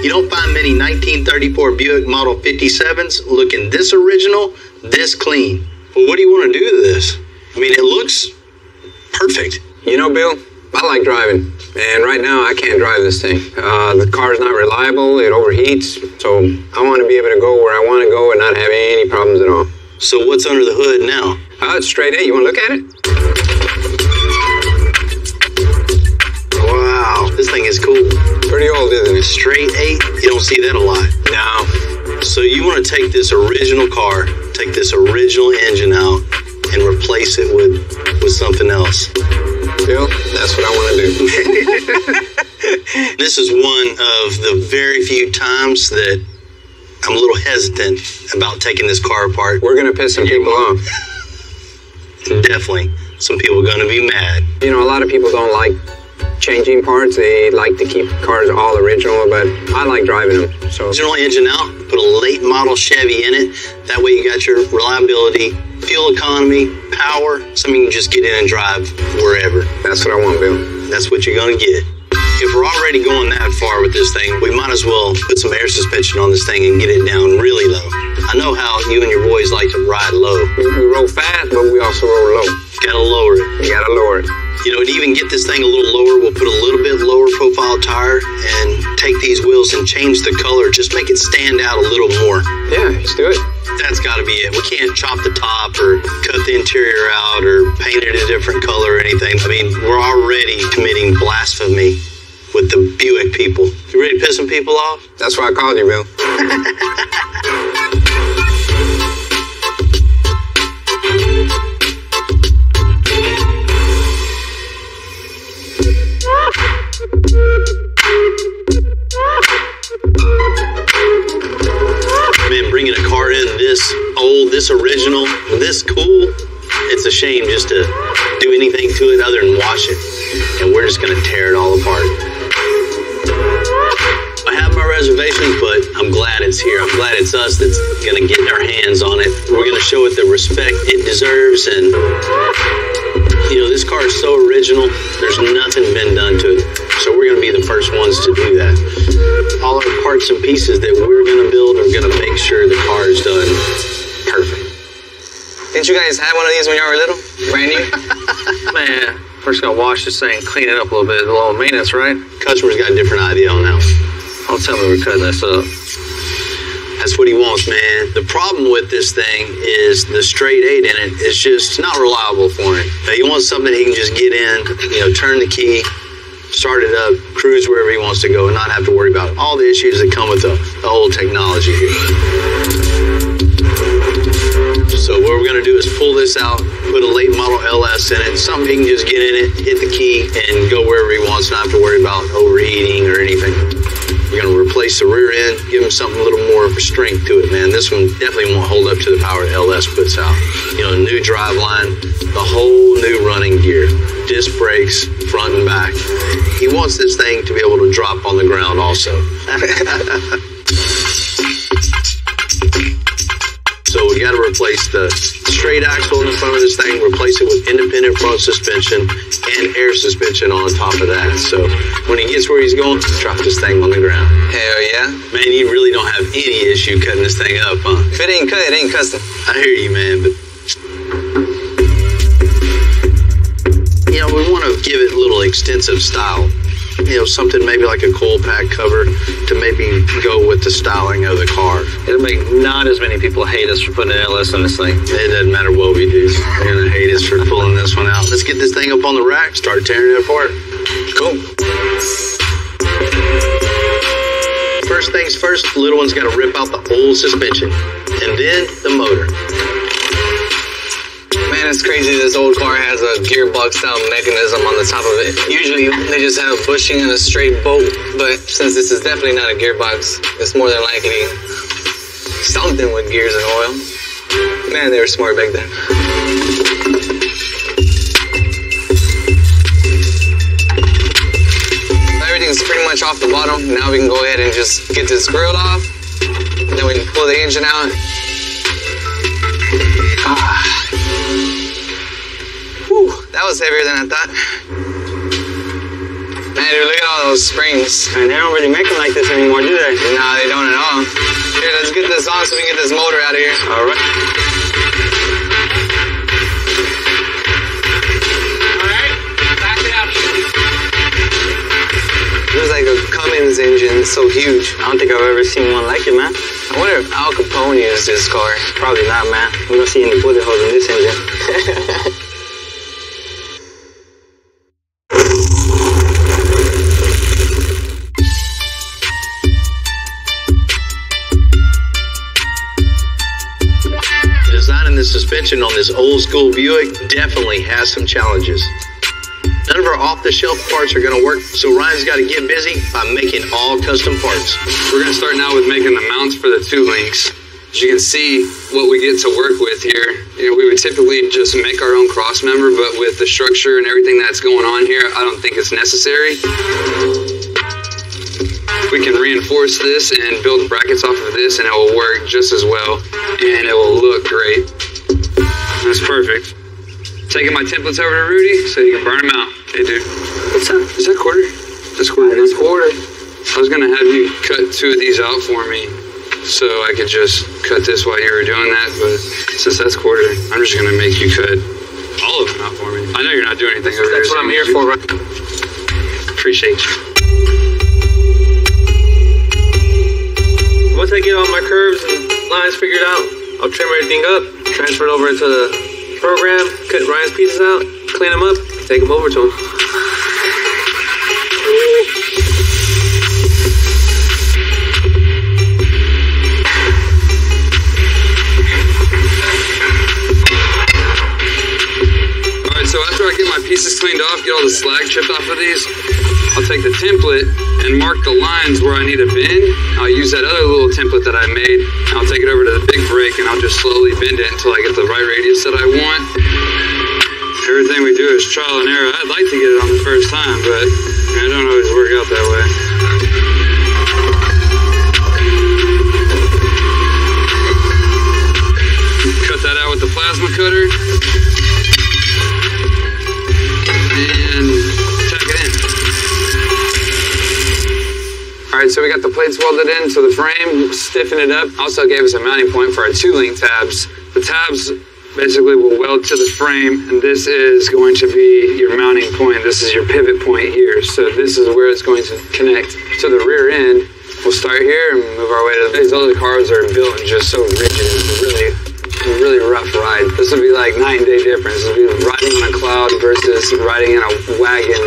You don't find many 1934 Buick Model 57s looking this original, this clean. Well, what do you want to do to this? I mean, it looks perfect. You know, Bill, I like driving. And right now, I can't drive this thing. The car's not reliable. It overheats. So I want to be able to go where I want to go and not have any problems at all. So what's under the hood now? It's straight A. You want to look at it? Wow, this thing is cool. Pretty old, isn't it? Straight 8? You don't see that a lot. No. So you want to take this original car, take this original engine out, and replace it with something else. Bill, that's what I want to do. This is one of the very few times that I'm a little hesitant about taking this car apart. We're going to piss some people off. Definitely. Some people are going to be mad. You know, a lot of people don't like changing parts. They like to keep cars all original, but I like driving them. So original engine out, put a late model Chevy in it. That way you got your reliability, fuel economy, power, something you can just get in and drive wherever. That's what I want, Bill. That's what you're going to get. If we're already going that far with this thing, we might as well put some air suspension on this thing and get it down really low. I know how you and your boys like to ride low. We roll fast, but we also roll low. Gotta lower it. You gotta lower it. You know, to even get this thing a little lower, we'll put a little bit lower profile tire and take these wheels and change the color. Just make it stand out a little more. Yeah, let's do it. That's got to be it. We can't chop the top or cut the interior out or paint it a different color or anything. I mean, we're already committing blasphemy with the Buick people. You ready to piss some people off? That's why I called you, Bill. Man, bringing a car in this old, this original, this cool, it's a shame just to do anything to it other than wash it. And we're just going to tear it all apart. I have my reservations, but I'm glad it's here. I'm glad it's us that's going to get our hands on it. We're going to show it the respect it deserves. And, you know, this car is so original. There's nothing been done to it. So we're going to be the first ones to do that. All our parts and pieces that we're going to build are going to make sure the car is done perfect. Didn't you guys have one of these when you were little? Brand new? Man, first gotta wash this thing, clean it up a little bit, a little maintenance, right? Customer's got a different idea on that one. Don't tell me we're cutting this up. That's what he wants, man. The problem with this thing is the straight 8 in it is just not reliable for him. He wants something he can just get in, you know, turn the key, start it up, cruise wherever he wants to go, and not have to worry about all the issues that come with the old technology here. So what we're going to do is pull this out, put a late model LS in it, something he can just get in it, hit the key, and go wherever he wants, not have to worry about overheating or anything. We're going to replace the rear end, give him something a little more strength to it, man. This one definitely won't hold up to the power the LS puts out. You know, new drive line, the whole new running gear, disc brakes, front and back. He wants this thing to be able to drop on the ground also. So we got to replace the straight axle in the front of this thing, replace it with independent front suspension and air suspension on top of that. So when he gets where he's going, drop this thing on the ground. Hell yeah. Man, you really don't have any issue cutting this thing up, huh? If it ain't cut, it ain't custom. I hear you, man, but you know, we want to give it a little extensive style. You know, something maybe like a coil pack cover to maybe go with the styling of the car. It'll make not as many people hate us for putting an LS on this thing. It doesn't matter what we do. They're going to hate us for pulling this one out. Let's get this thing up on the rack, start tearing it apart. Cool. First things first, the little one's got to rip out the old suspension and then the motor. Man, it's crazy this old car has a gearbox style mechanism on the top of it. Usually they just have a bushing and a straight bolt, but since this is definitely not a gearbox, it's more than likely something with gears and oil. Man, they were smart back then. Everything's pretty much off the bottom. Now we can go ahead and just get this grill off. Then we can pull the engine out. Whew, that was heavier than I thought. Man, dude, look at all those springs. And they don't really make them like this anymore, do they? No, they don't at all. Here, let's get this on so we can get this motor out of here. All right. Back it out. It was like a Cummins engine, so huge. I don't think I've ever seen one like it, man. I wonder if Al Capone used this car. Probably not, man. We don't see any bullet holes in this engine. Designing the suspension on this old school Buick definitely has some challenges. None of our off-the-shelf parts are going to work, so Ryan's got to get busy by making all custom parts. We're going to start now with making the mounts for the two links. As you can see, what we get to work with here, you know, we would typically just make our own cross member, but with the structure and everything that's going on here, I don't think it's necessary. We can reinforce this and build brackets off of this, and it will work just as well, and it will look great. That's perfect. Taking my templates over to Rudy so you can burn them out. Hey, dude. What's that? Is that quarter? That's quarter. That's quarter. I was going to have you cut two of these out for me so I could just cut this while you were doing that, but since that's quarter, I'm just going to make you cut all of them out for me. I know you're not doing anything over there. That's what I'm here for, right? Appreciate you. Once I get all my curves and lines figured out, I'll trim everything up, transfer it over into the program, cut Ryan's pieces out, clean them up, take them over to him. Alright, so after I get my pieces cleaned off, get all the slag chipped off of these, I'll take the template and mark the lines where I need a bend. I'll use that other little template that I made. I'll take it over to the big brake and I'll just slowly bend it until I get the right radius that I want. Everything we do is trial and error. I'd like to get it on the first time, but I don't always work out that way. Cut that out with the plasma cutter. And tack it in. Alright, so we got the plates welded into the frame, stiffen it up. Also gave us a mounting point for our two-link tabs. The tabs basically will weld to the frame, and this is going to be your mounting point. This is your pivot point here. So this is where it's going to connect to the rear end. We'll start here and move our way to these other cars are built and just so rigid. It's a really rough ride. This would be like night and day difference. It would be riding on a cloud versus riding in a wagon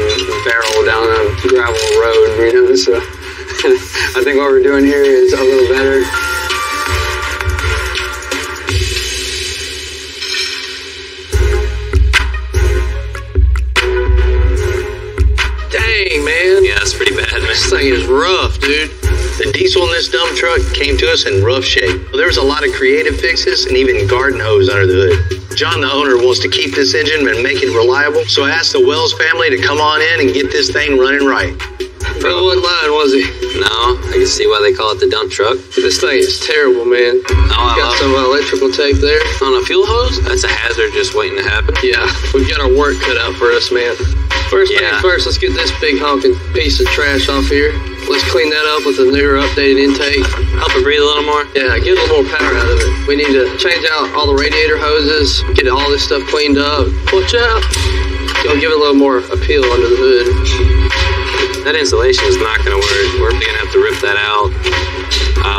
barrel down a gravel road, you know, so I think what we're doing here is a little better. Dang, man. Yeah, that's pretty bad, man. This thing is rough, dude. The diesel in this dump truck came to us in rough shape. There was a lot of creative fixes and even garden hose under the hood. John, the owner, wants to keep this engine and make it reliable, so I asked the Wells family to come on in and get this thing running right. bro. What line was he? No, I can see why they call it the dump truck. This thing is terrible, man. Got some electrical tape there. On a fuel hose? That's a hazard just waiting to happen. Yeah, we've got our work cut out for us, man. First things first, let's get this big honking piece of trash off here. Let's clean that up with a newer, updated intake. Help it breathe a little more? Yeah, get a little more power out of it. We need to change out all the radiator hoses, get all this stuff cleaned up. Watch out. It'll give it a little more appeal under the hood. That insulation is not going to work. We're going to have to rip that out.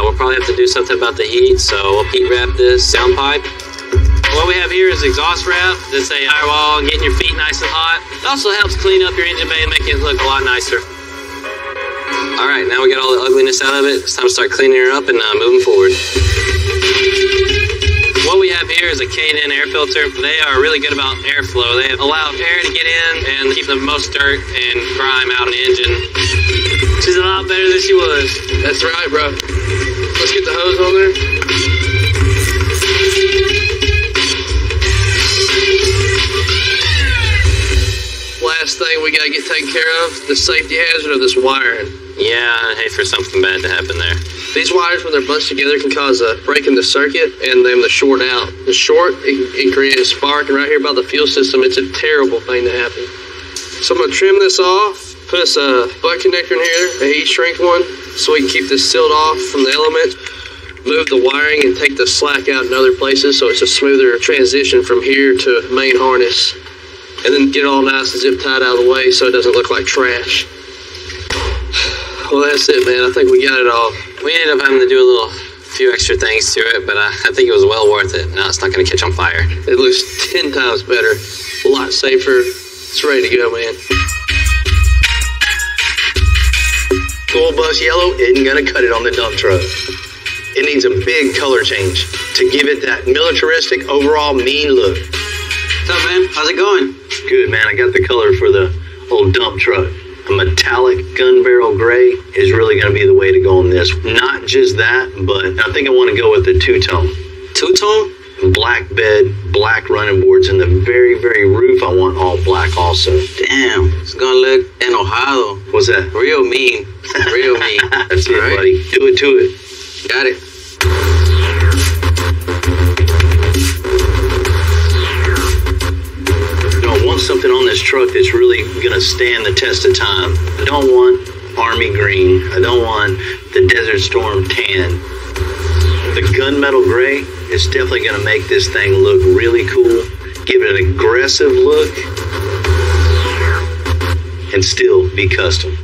We'll probably have to do something about the heat, so we'll heat wrap this sound pipe. What we have here is exhaust wrap that's a firewall, getting your feet nice and hot. It also helps clean up your engine bay and make it look a lot nicer. All right, now we got all the ugliness out of it. It's time to start cleaning her up and moving forward. What we have here is a K&N air filter. They are really good about airflow. They allow air to get in and keep the most dirt and grime out of the engine. She's a lot better than she was. That's right, bro. Let's get the hose on there. Last thing we gotta get taken care of, the safety hazard of this wiring. Yeah, I hate for something bad to happen there. These wires, when they're bunched together, can cause a break in the circuit and them to short out. The short, it can create a spark, and right here by the fuel system, it's a terrible thing to happen. So I'm gonna trim this off, put us a butt connector in here, a heat shrink one, so we can keep this sealed off from the element, move the wiring and take the slack out in other places so it's a smoother transition from here to main harness. And then get it all nice and zip tied out of the way so it doesn't look like trash. Well, that's it, man. I think we got it all. We ended up having to do a few extra things to it, but I think it was well worth it. Now it's not going to catch on fire. It looks 10 times better, a lot safer. It's ready to go, man. School bus yellow isn't going to cut it on the dump truck. It needs a big color change to give it that militaristic, overall mean look. What's up, man? How's it going? Good, man. I got the color for the old dump truck. A metallic gun barrel gray is really going to be the way to go on this. Not just that, but I think I want to go with the two-tone. Two-tone? Black bed, black running boards, and the very, very roof I want all black also. Damn, it's going to look enojado. What's that? Real mean. Real mean. That's it, right, buddy. Do it to it. Got it. I want something on this truck that's really going to stand the test of time. I don't want Army green. I don't want the Desert Storm tan. The gunmetal gray is definitely going to make this thing look really cool, give it an aggressive look, and still be custom.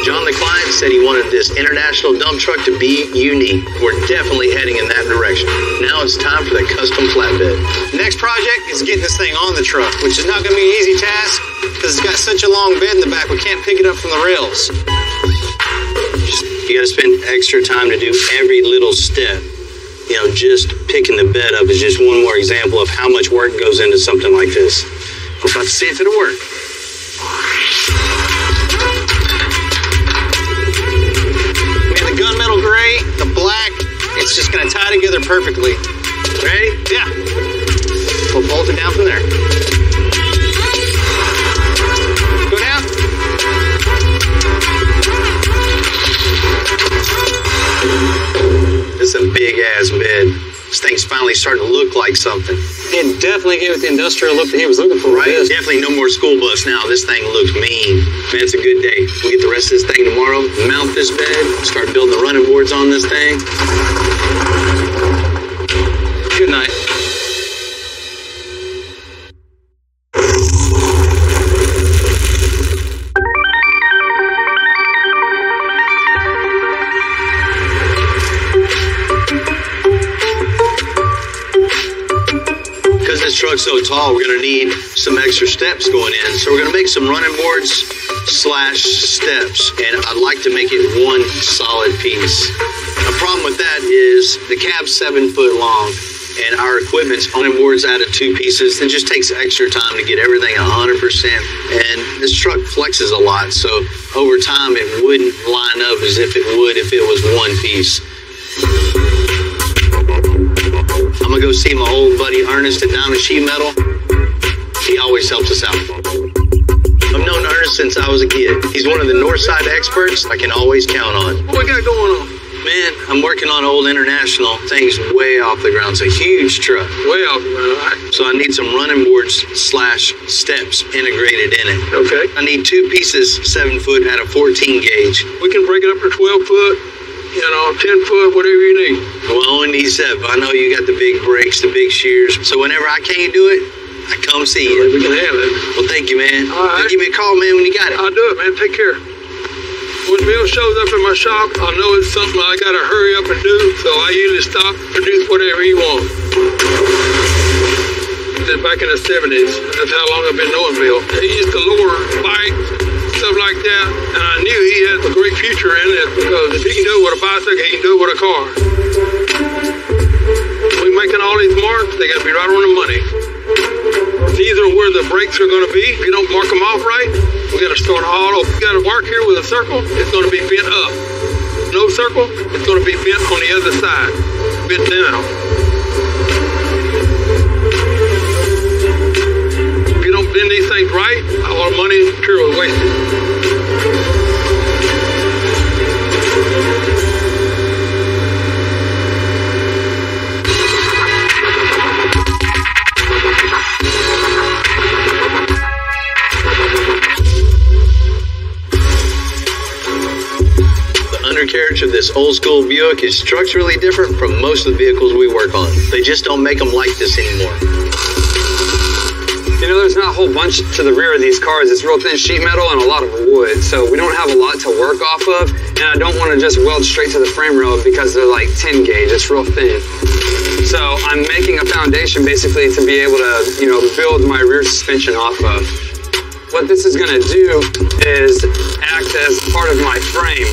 John, the client, said he wanted this international dump truck to be unique. We're definitely heading in that direction. Now it's time for the custom flatbed. Next project is getting this thing on the truck, which is not going to be an easy task because it's got such a long bed in the back, we can't pick it up from the rails. You got to spend extra time to do every little step. You know, just picking the bed up is just one more example of how much work goes into something like this. We're about to see if it'll work. Gunmetal gray, the black, it's just going to tie together perfectly. Ready? Yeah. We'll bolt it down from there. Go down. This is a big ass bed. This thing's finally starting to look like something. It definitely gave it the industrial look that he was looking for, right? Definitely no more school bus now. This thing looks mean. Man, it's a good day. We'll get the rest of this thing tomorrow, mount this bed, start building the running boards on this thing. Good night. This truck's so tall, we're going to need some extra steps going in. So we're going to make some running boards / steps. And I'd like to make it one solid piece. The problem with that is the cab's 7 foot long and our equipment's running boards out of 2 pieces. It just takes extra time to get everything 100%. And this truck flexes a lot. So over time, it wouldn't line up as if it would if it was one piece. I'm gonna go see my old buddy Ernest at Diamond Sheet Metal. He always helps us out. I've known Ernest since I was a kid. He's one of the Northside experts I can always count on. What we got going on? Man, I'm working on Old International. Thing's way off the ground. It's a huge truck. Way off the ground, all right. So I need some running boards / steps integrated in it. Okay. I need 2 pieces, 7 foot at a 14 gauge. We can break it up to 12 foot, 10 foot, whatever you need. Well, I only need 7. I know you got the big brakes, the big shears. So whenever I can't do it, I come see you. We can handle it. Well, thank you, man. All right. Give me a call, man, when you got it. I'll do it, man. Take care. When Bill shows up in my shop, I know it's something I gotta hurry up and do, so I usually stop, produce whatever he wants. Back in the 70s, that's how long I've been knowing Bill. He used to lower bikes, stuff like that, and I knew he had a great future in it, because if he can do it with a bicycle, he can do it with a car. We're making all these marks, they gotta be right on the money. These are where the brakes are gonna be. If you don't mark them off right, we gotta start all over. We got a mark here with a circle, it's gonna be bent up. No circle, it's gonna be bent on the other side, bent down. If you don't bend these things right, all the money and material is wasted. Undercarriage of this old school Buick is structurally different from most of the vehicles we work on. They just don't make them like this anymore. There's not a whole bunch to the rear of these cars. It's real thin sheet metal and a lot of wood, so we don't have a lot to work off of, and I don't want to just weld straight to the frame rail because they're like 10 gauge. It's real thin. So I'm making a foundation basically to be able to, build my rear suspension off of. What this is going to do is act as part of my frame.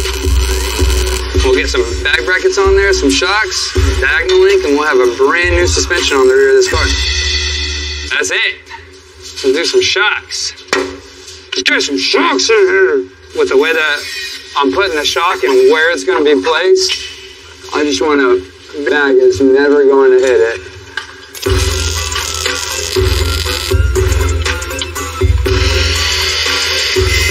We'll get some bag brackets on there, some shocks, diagonal link, and we'll have a brand new suspension on the rear of this car. That's it. Let's do some shocks. Let's do some shocks in here. With the way that I'm putting the shock and where it's going to be placed, I just want to bag is never going to hit it.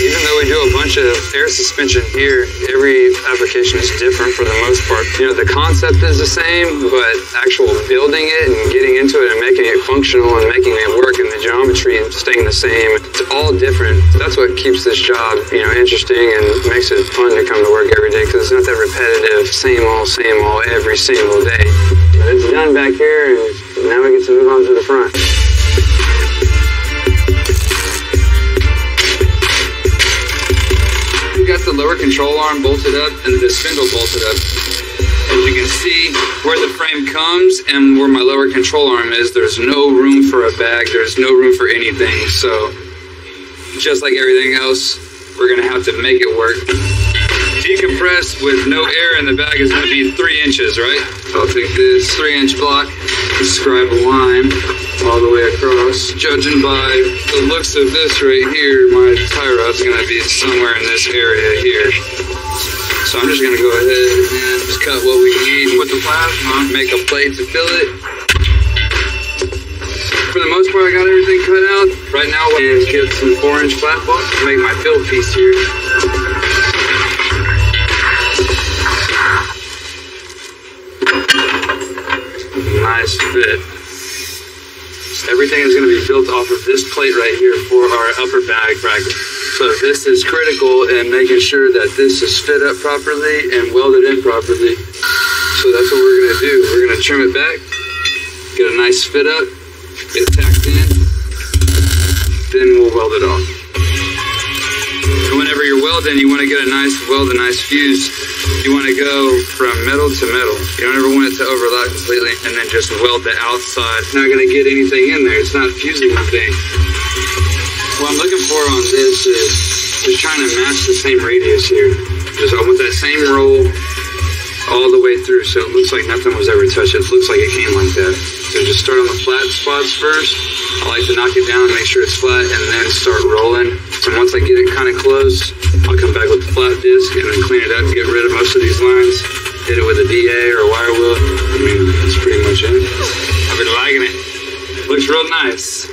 Even though we do a bunch of air suspension here, every application is different for the most part. The concept is the same, but actual building it and getting into it and making it functional and making it work and the geometry staying the same, it's all different. That's what keeps this job, interesting and makes it fun to come to work every day, because it's not that repetitive, same old, every single day. But it's done back here, and now we get to move on to the front. We got the lower control arm bolted up and the spindle bolted up. As you can see, where the frame comes and where my lower control arm is, there's no room for a bag, there's no room for anything. So, just like everything else, we're gonna have to make it work. Decompress with no air in the bag is gonna be 3 inches, right? I'll take this 3-inch block, describe a line all the way across. Judging by the looks of this right here, my tie rod's gonna be somewhere in this area here. So I'm just gonna go ahead and just cut what we need with the plasma, make a plate to fill it. For the most part, I got everything cut out. Right now, I'm gonna get some 4-inch flat block to make my fill piece here. Nice fit. Everything is going to be built off of this plate right here for our upper bag bracket. So this is critical in making sure that this is fit up properly and welded in properly. So that's what we're going to do. We're going to trim it back, get a nice fit up, get it tacked in, then we'll weld it off. And whenever you're welding, you want to get a nice weld, a nice fuse. You want to go from metal to metal. You don't ever want it to overlap completely and then just weld the outside. It's not going to get anything in there. It's not fusing anything. What I'm looking for on this is just trying to match the same radius here. Just I want that same roll all the way through so it looks like nothing was ever touched. It looks like it came like that. So just start on the flat spots first. I like to knock it down and make sure it's flat and then start rolling. So once I get it kind of close, I'll come back with the flat disc and then clean it up and get rid of most of these lines. Hit it with a DA or a wire wheel. I mean, that's pretty much it. I've been liking it. Looks real nice.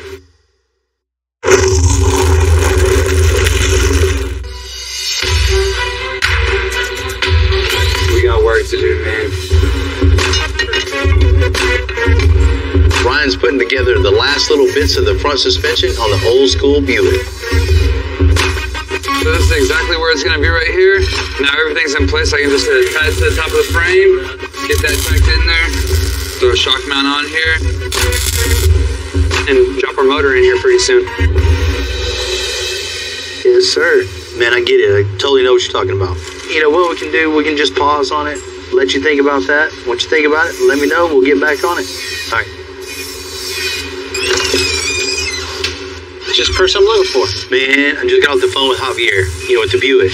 bits of the front suspension on the old school Buick. So this is exactly where it's gonna be right here. Now everything's in place. I can just attach to the top of the frame, get that tucked in there, throw a shock mount on here, and drop our motor in here pretty soon. Yes, sir. Man, I get it. I totally know what you're talking about. You know what we can do? We can just pause on it, let you think about that. Once you think about it, let me know. We'll get back on it. All right. Just the person I'm looking for. Man, I just got off the phone with Javier, with the Buick.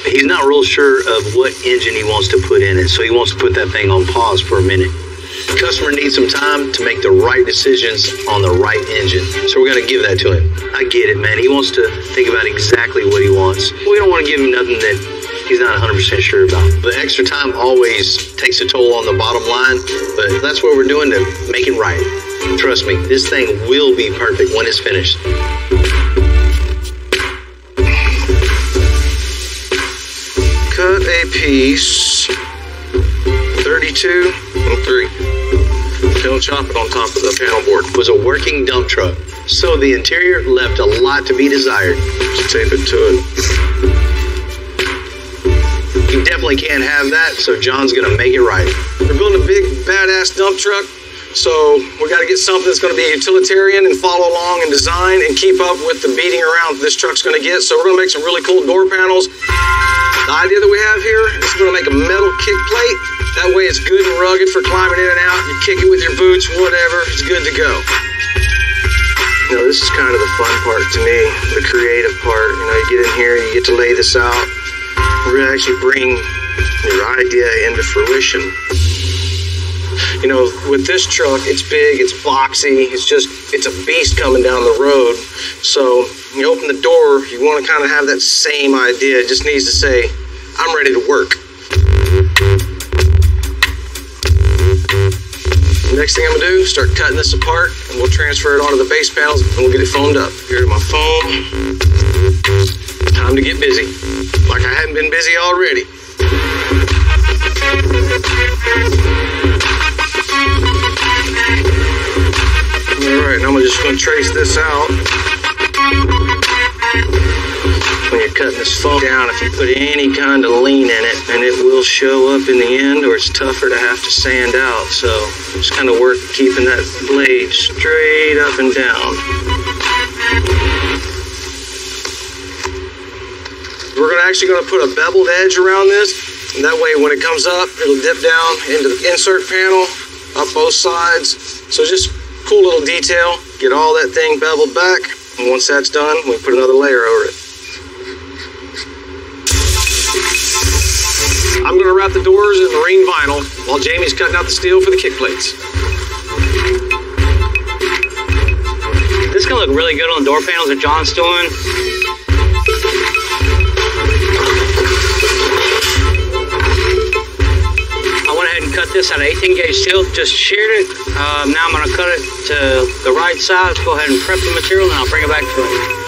He's not real sure of what engine he wants to put in it, so he wants to put that thing on pause for a minute. The customer needs some time to make the right decisions on the right engine, so we're going to give that to him. I get it, man. He wants to think about exactly what he wants. We don't want to give him nothing that he's not 100% sure about. The extra time always takes a toll on the bottom line, but that's what we're doing to make it right. Trust me, this thing will be perfect when it's finished. Cut a piece 32 and 3. Don't chop it on top of the panel board. It was a working dump truck, so the interior left a lot to be desired. Just tape it to it. You definitely can't have that, so John's gonna make it right. We're building a big, badass dump truck, so we got to get something that's going to be utilitarian and follow along in design and keep up with the beating around this truck's going to get. So we're going to make some really cool door panels. The idea that we have here is we're going to make a metal kick plate. That way it's good and rugged for climbing in and out. You kick it with your boots, whatever, it's good to go. This is kind of the fun part to me, the creative part. You get in here, you get to lay this out, really actually bring your idea into fruition. With this truck, it's big, it's boxy, it's a beast coming down the road. So you open the door, you want to kind of have that same idea. It just needs to say, I'm ready to work. Next thing I'm going to do, start cutting this apart, and we'll transfer it onto the base panels, and we'll get it foamed up. Here's my foam. Time to get busy. Like I hadn't been busy already. Alright, now I'm just going to trace this out. When you're cutting this foam down, if you put any kind of lean in it, and it will show up in the end, or it's tougher to have to sand out. So just kind of work keeping that blade straight up and down. We're actually going to put a beveled edge around this, and that way when it comes up, it'll dip down into the insert panel, up both sides. So just cool little detail. Get all that thing beveled back, and once that's done, we put another layer over it. I'm going to wrap the doors in marine vinyl while Jamie's cutting out the steel for the kick plates. This is going to look really good on the door panels that John's doing. I went ahead and cut this out of 18 gauge steel, just sheared it. Now I'm going to cut it to the right size, go ahead and prep the material, and I'll bring it back to him.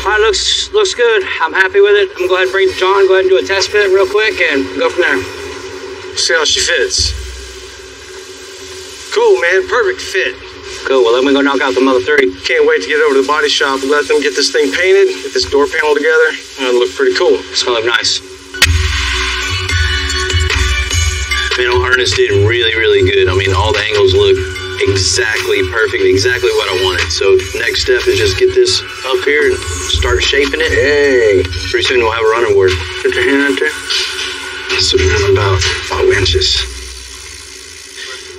All right, looks good. I'm happy with it. I'm going to go ahead and bring John, go ahead and do a test fit real quick and go from there. See how she fits. Cool, man. Perfect fit. Cool. Well, then we go knock out the Mother 3. Can't wait to get over to the body shop and let them get this thing painted, get this door panel together. It'll look pretty cool. It's going to look nice. Man, Ernest did really, really good. I mean, all the angles look exactly perfect, exactly what I wanted. So next step is just get this up here and start shaping it. Hey, pretty soon we'll have a running board. Put your hand out there. So about 5 inches.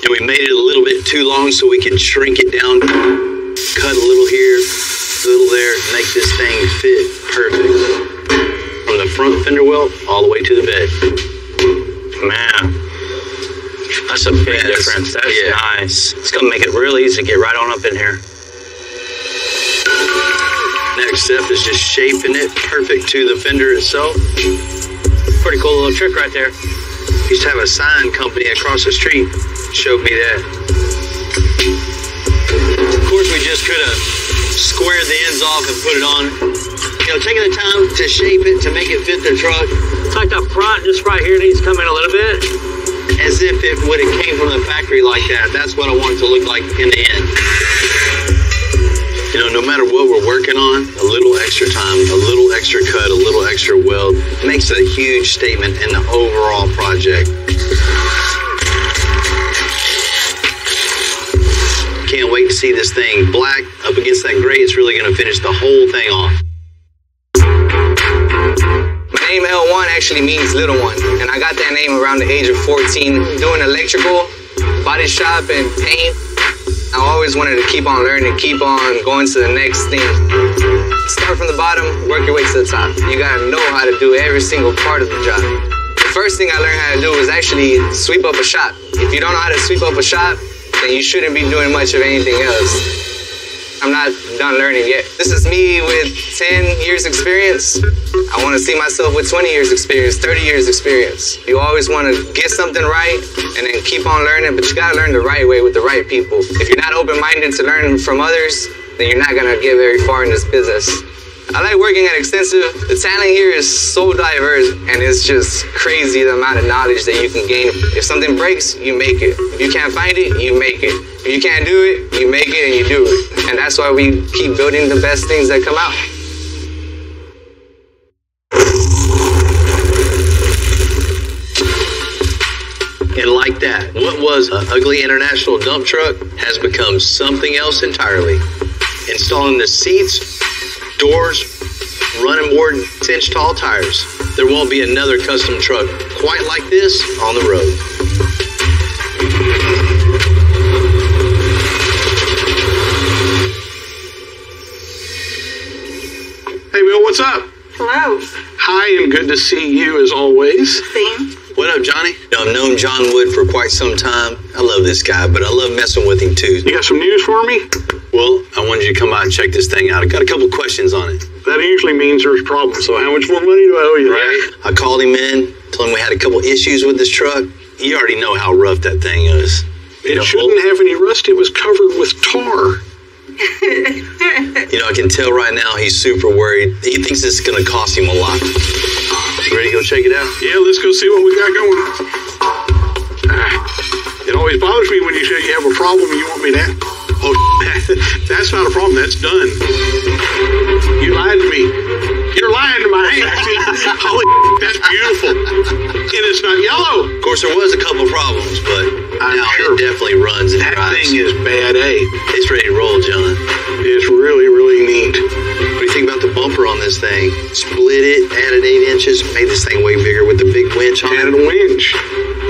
And we made it a little bit too long so we could shrink it down, cut a little here, a little there, make this thing fit perfect. From the front fender well all the way to the bed. Man. That's a big difference. That's nice. It's going to make it real easy to get right on up in here. Next step is just shaping it perfect to the fender itself. Pretty cool little trick right there. Used to have a sign company across the street. Showed me that. Of course, we just could have squared the ends off and put it on. Taking the time to shape it, to make it fit the truck. It's like the front just right here needs to come in a little bit. as if it would have came from the factory like that. That's what I want it to look like in the end. You know, no matter what we're working on, a little extra time, a little extra cut, a little extra weld makes a huge statement in the overall project. Can't wait to see this thing black up against that gray. It's really going to finish the whole thing off. My name L1 actually means little one, and I got that name around the age of 14. Doing electrical, body shop, and paint, I always wanted to keep on learning, keep on going to the next thing. Start from the bottom, work your way to the top. You gotta know how to do every single part of the job. The first thing I learned how to do was actually sweep up a shop. If you don't know how to sweep up a shop, then you shouldn't be doing much of anything else. I'm not done learning yet. This is me with 10 years experience. I want to see myself with 20 years experience, 30 years experience. You always want to get something right and then keep on learning, but you got to learn the right way with the right people. If you're not open-minded to learn from others, then you're not going to get very far in this business. I like working at Extensive. The talent here is so diverse, and it's just crazy the amount of knowledge that you can gain. If something breaks, you make it. If you can't find it, you make it. If you can't do it, you make it and you do it. And that's why we keep building the best things that come out. And like that, what was an ugly international dump truck has become something else entirely. Installing the seats, doors, running board, 10-inch tall tires. There won't be another custom truck quite like this on the road. Hey, Bill, what's up? Hello. Hi, and good to see you as always. Same. What up, Johnny? I've known John Wood for quite some time. I love this guy, but I love messing with him too. You got some news for me? Well, I wanted you to come out and check this thing out. I got a couple questions on it. That usually means there's problems, so how much more money do I owe you? Right. I called him in, told him we had a couple issues with this truck. You already know how rough that thing is. It shouldn't have any rust. It was covered with tar. You know, I can tell right now he's super worried. He thinks it's going to cost him a lot. You ready to go check it out? Yeah, let's go see what we got going. It always bothers me when you say you have a problem and you want me to... Oh, that's not a problem. That's done. You lied to me. You're lying to my hand. Holy, that's beautiful. And it's not yellow. Of course, there was a couple problems, but now it definitely runs and that drives. Thing is bad, eh? It's ready to roll, John. It's really, really neat. What do you think about the bumper on this thing? Split it, added 8 inches, made this thing way bigger with the big winch on it. Added a winch.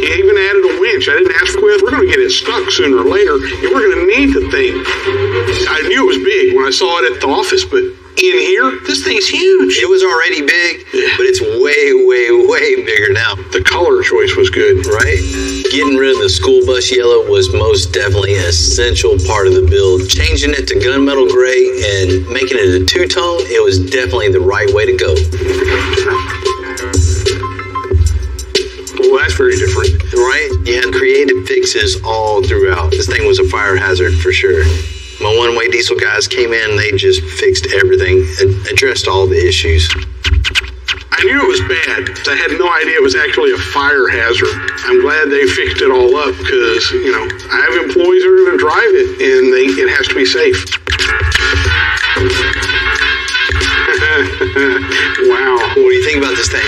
He even added a winch. I didn't ask Quith. We're going to get it stuck sooner or later, and we're going to need the thing. I knew it was big when I saw it at the office, but in here, this thing's huge. It was already big, but it's way, way, way bigger now. The color choice was good. Right? Getting rid of the school bus yellow was most definitely an essential part of the build. Changing it to gunmetal gray and making it a two-tone, it was definitely the right way to go. Well, that's very different. Right? You had creative fixes all throughout. This thing was a fire hazard for sure. My one-way diesel guys came in, they just fixed everything, addressed all the issues. I knew it was bad. I had no idea it was actually a fire hazard. I'm glad they fixed it all up because, you know, I have employees that are going to drive it, and it has to be safe. Wow. What do you think about this thing?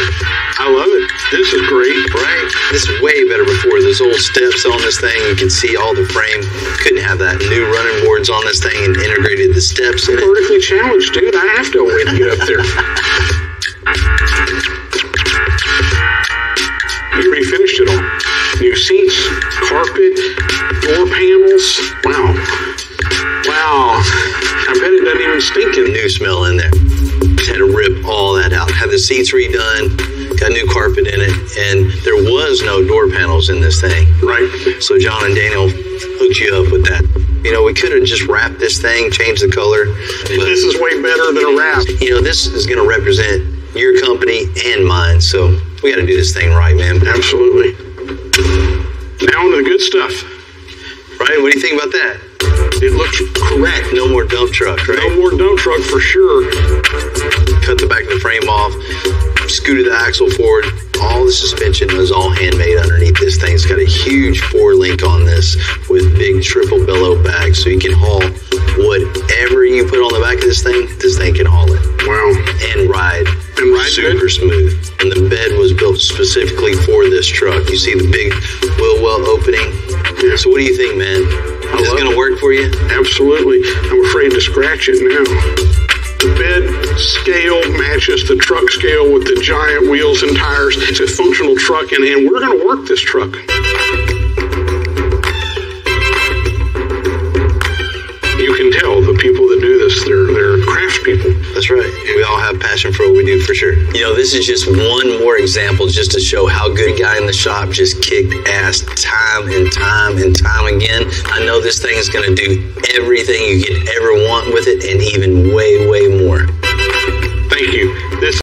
I love it. This is great. Right? This is way better before. Those old steps on this thing, you can see all the frame. Couldn't have that new running boards on this thing and integrated the steps in it. Vertically challenged, dude. I have to wait to get up there. You refinished it all. New seats, carpet, door panels. Wow. Wow. I bet it doesn't even stink in new smell in there. Just had to rip all that out. Had the seats redone, got new carpet in it, and there was no door panels in this thing. Right. So John and Daniel hooked you up with that. You know, we could have just wrapped this thing, changed the color. But, this is way better than a wrap. You know, this is going to represent your company and mine, so we got to do this thing right, man. Absolutely. Now on to the good stuff. Right? What do you think about that? It looks correct. No more dump truck, right? No more dump truck for sure. Cut the back of the frame off, scooted the axle forward. All the suspension was all handmade underneath this thing. It's got a huge 4-link on this with big triple bellow bags, so you can haul whatever you put on the back of this thing can haul it. Wow. And And ride ride super good? smooth. And the bed was built specifically for this truck. You see the big wheel well opening. Yeah. So what do you think, man? Is this going to work for you? Absolutely. I'm afraid to scratch it now. The bed scale matches the truck scale with the giant wheels and tires. It's a functional truck, and we're going to work this truck. You can tell the people that do this, they're craftspeople. That's right. We all have passion for what we do, for sure. You know, this is just one more example just to show how good a guy in the shop just kicked ass time and time and time again. I know this thing is going to do everything you could ever want with it and even way, way more. Thank you. This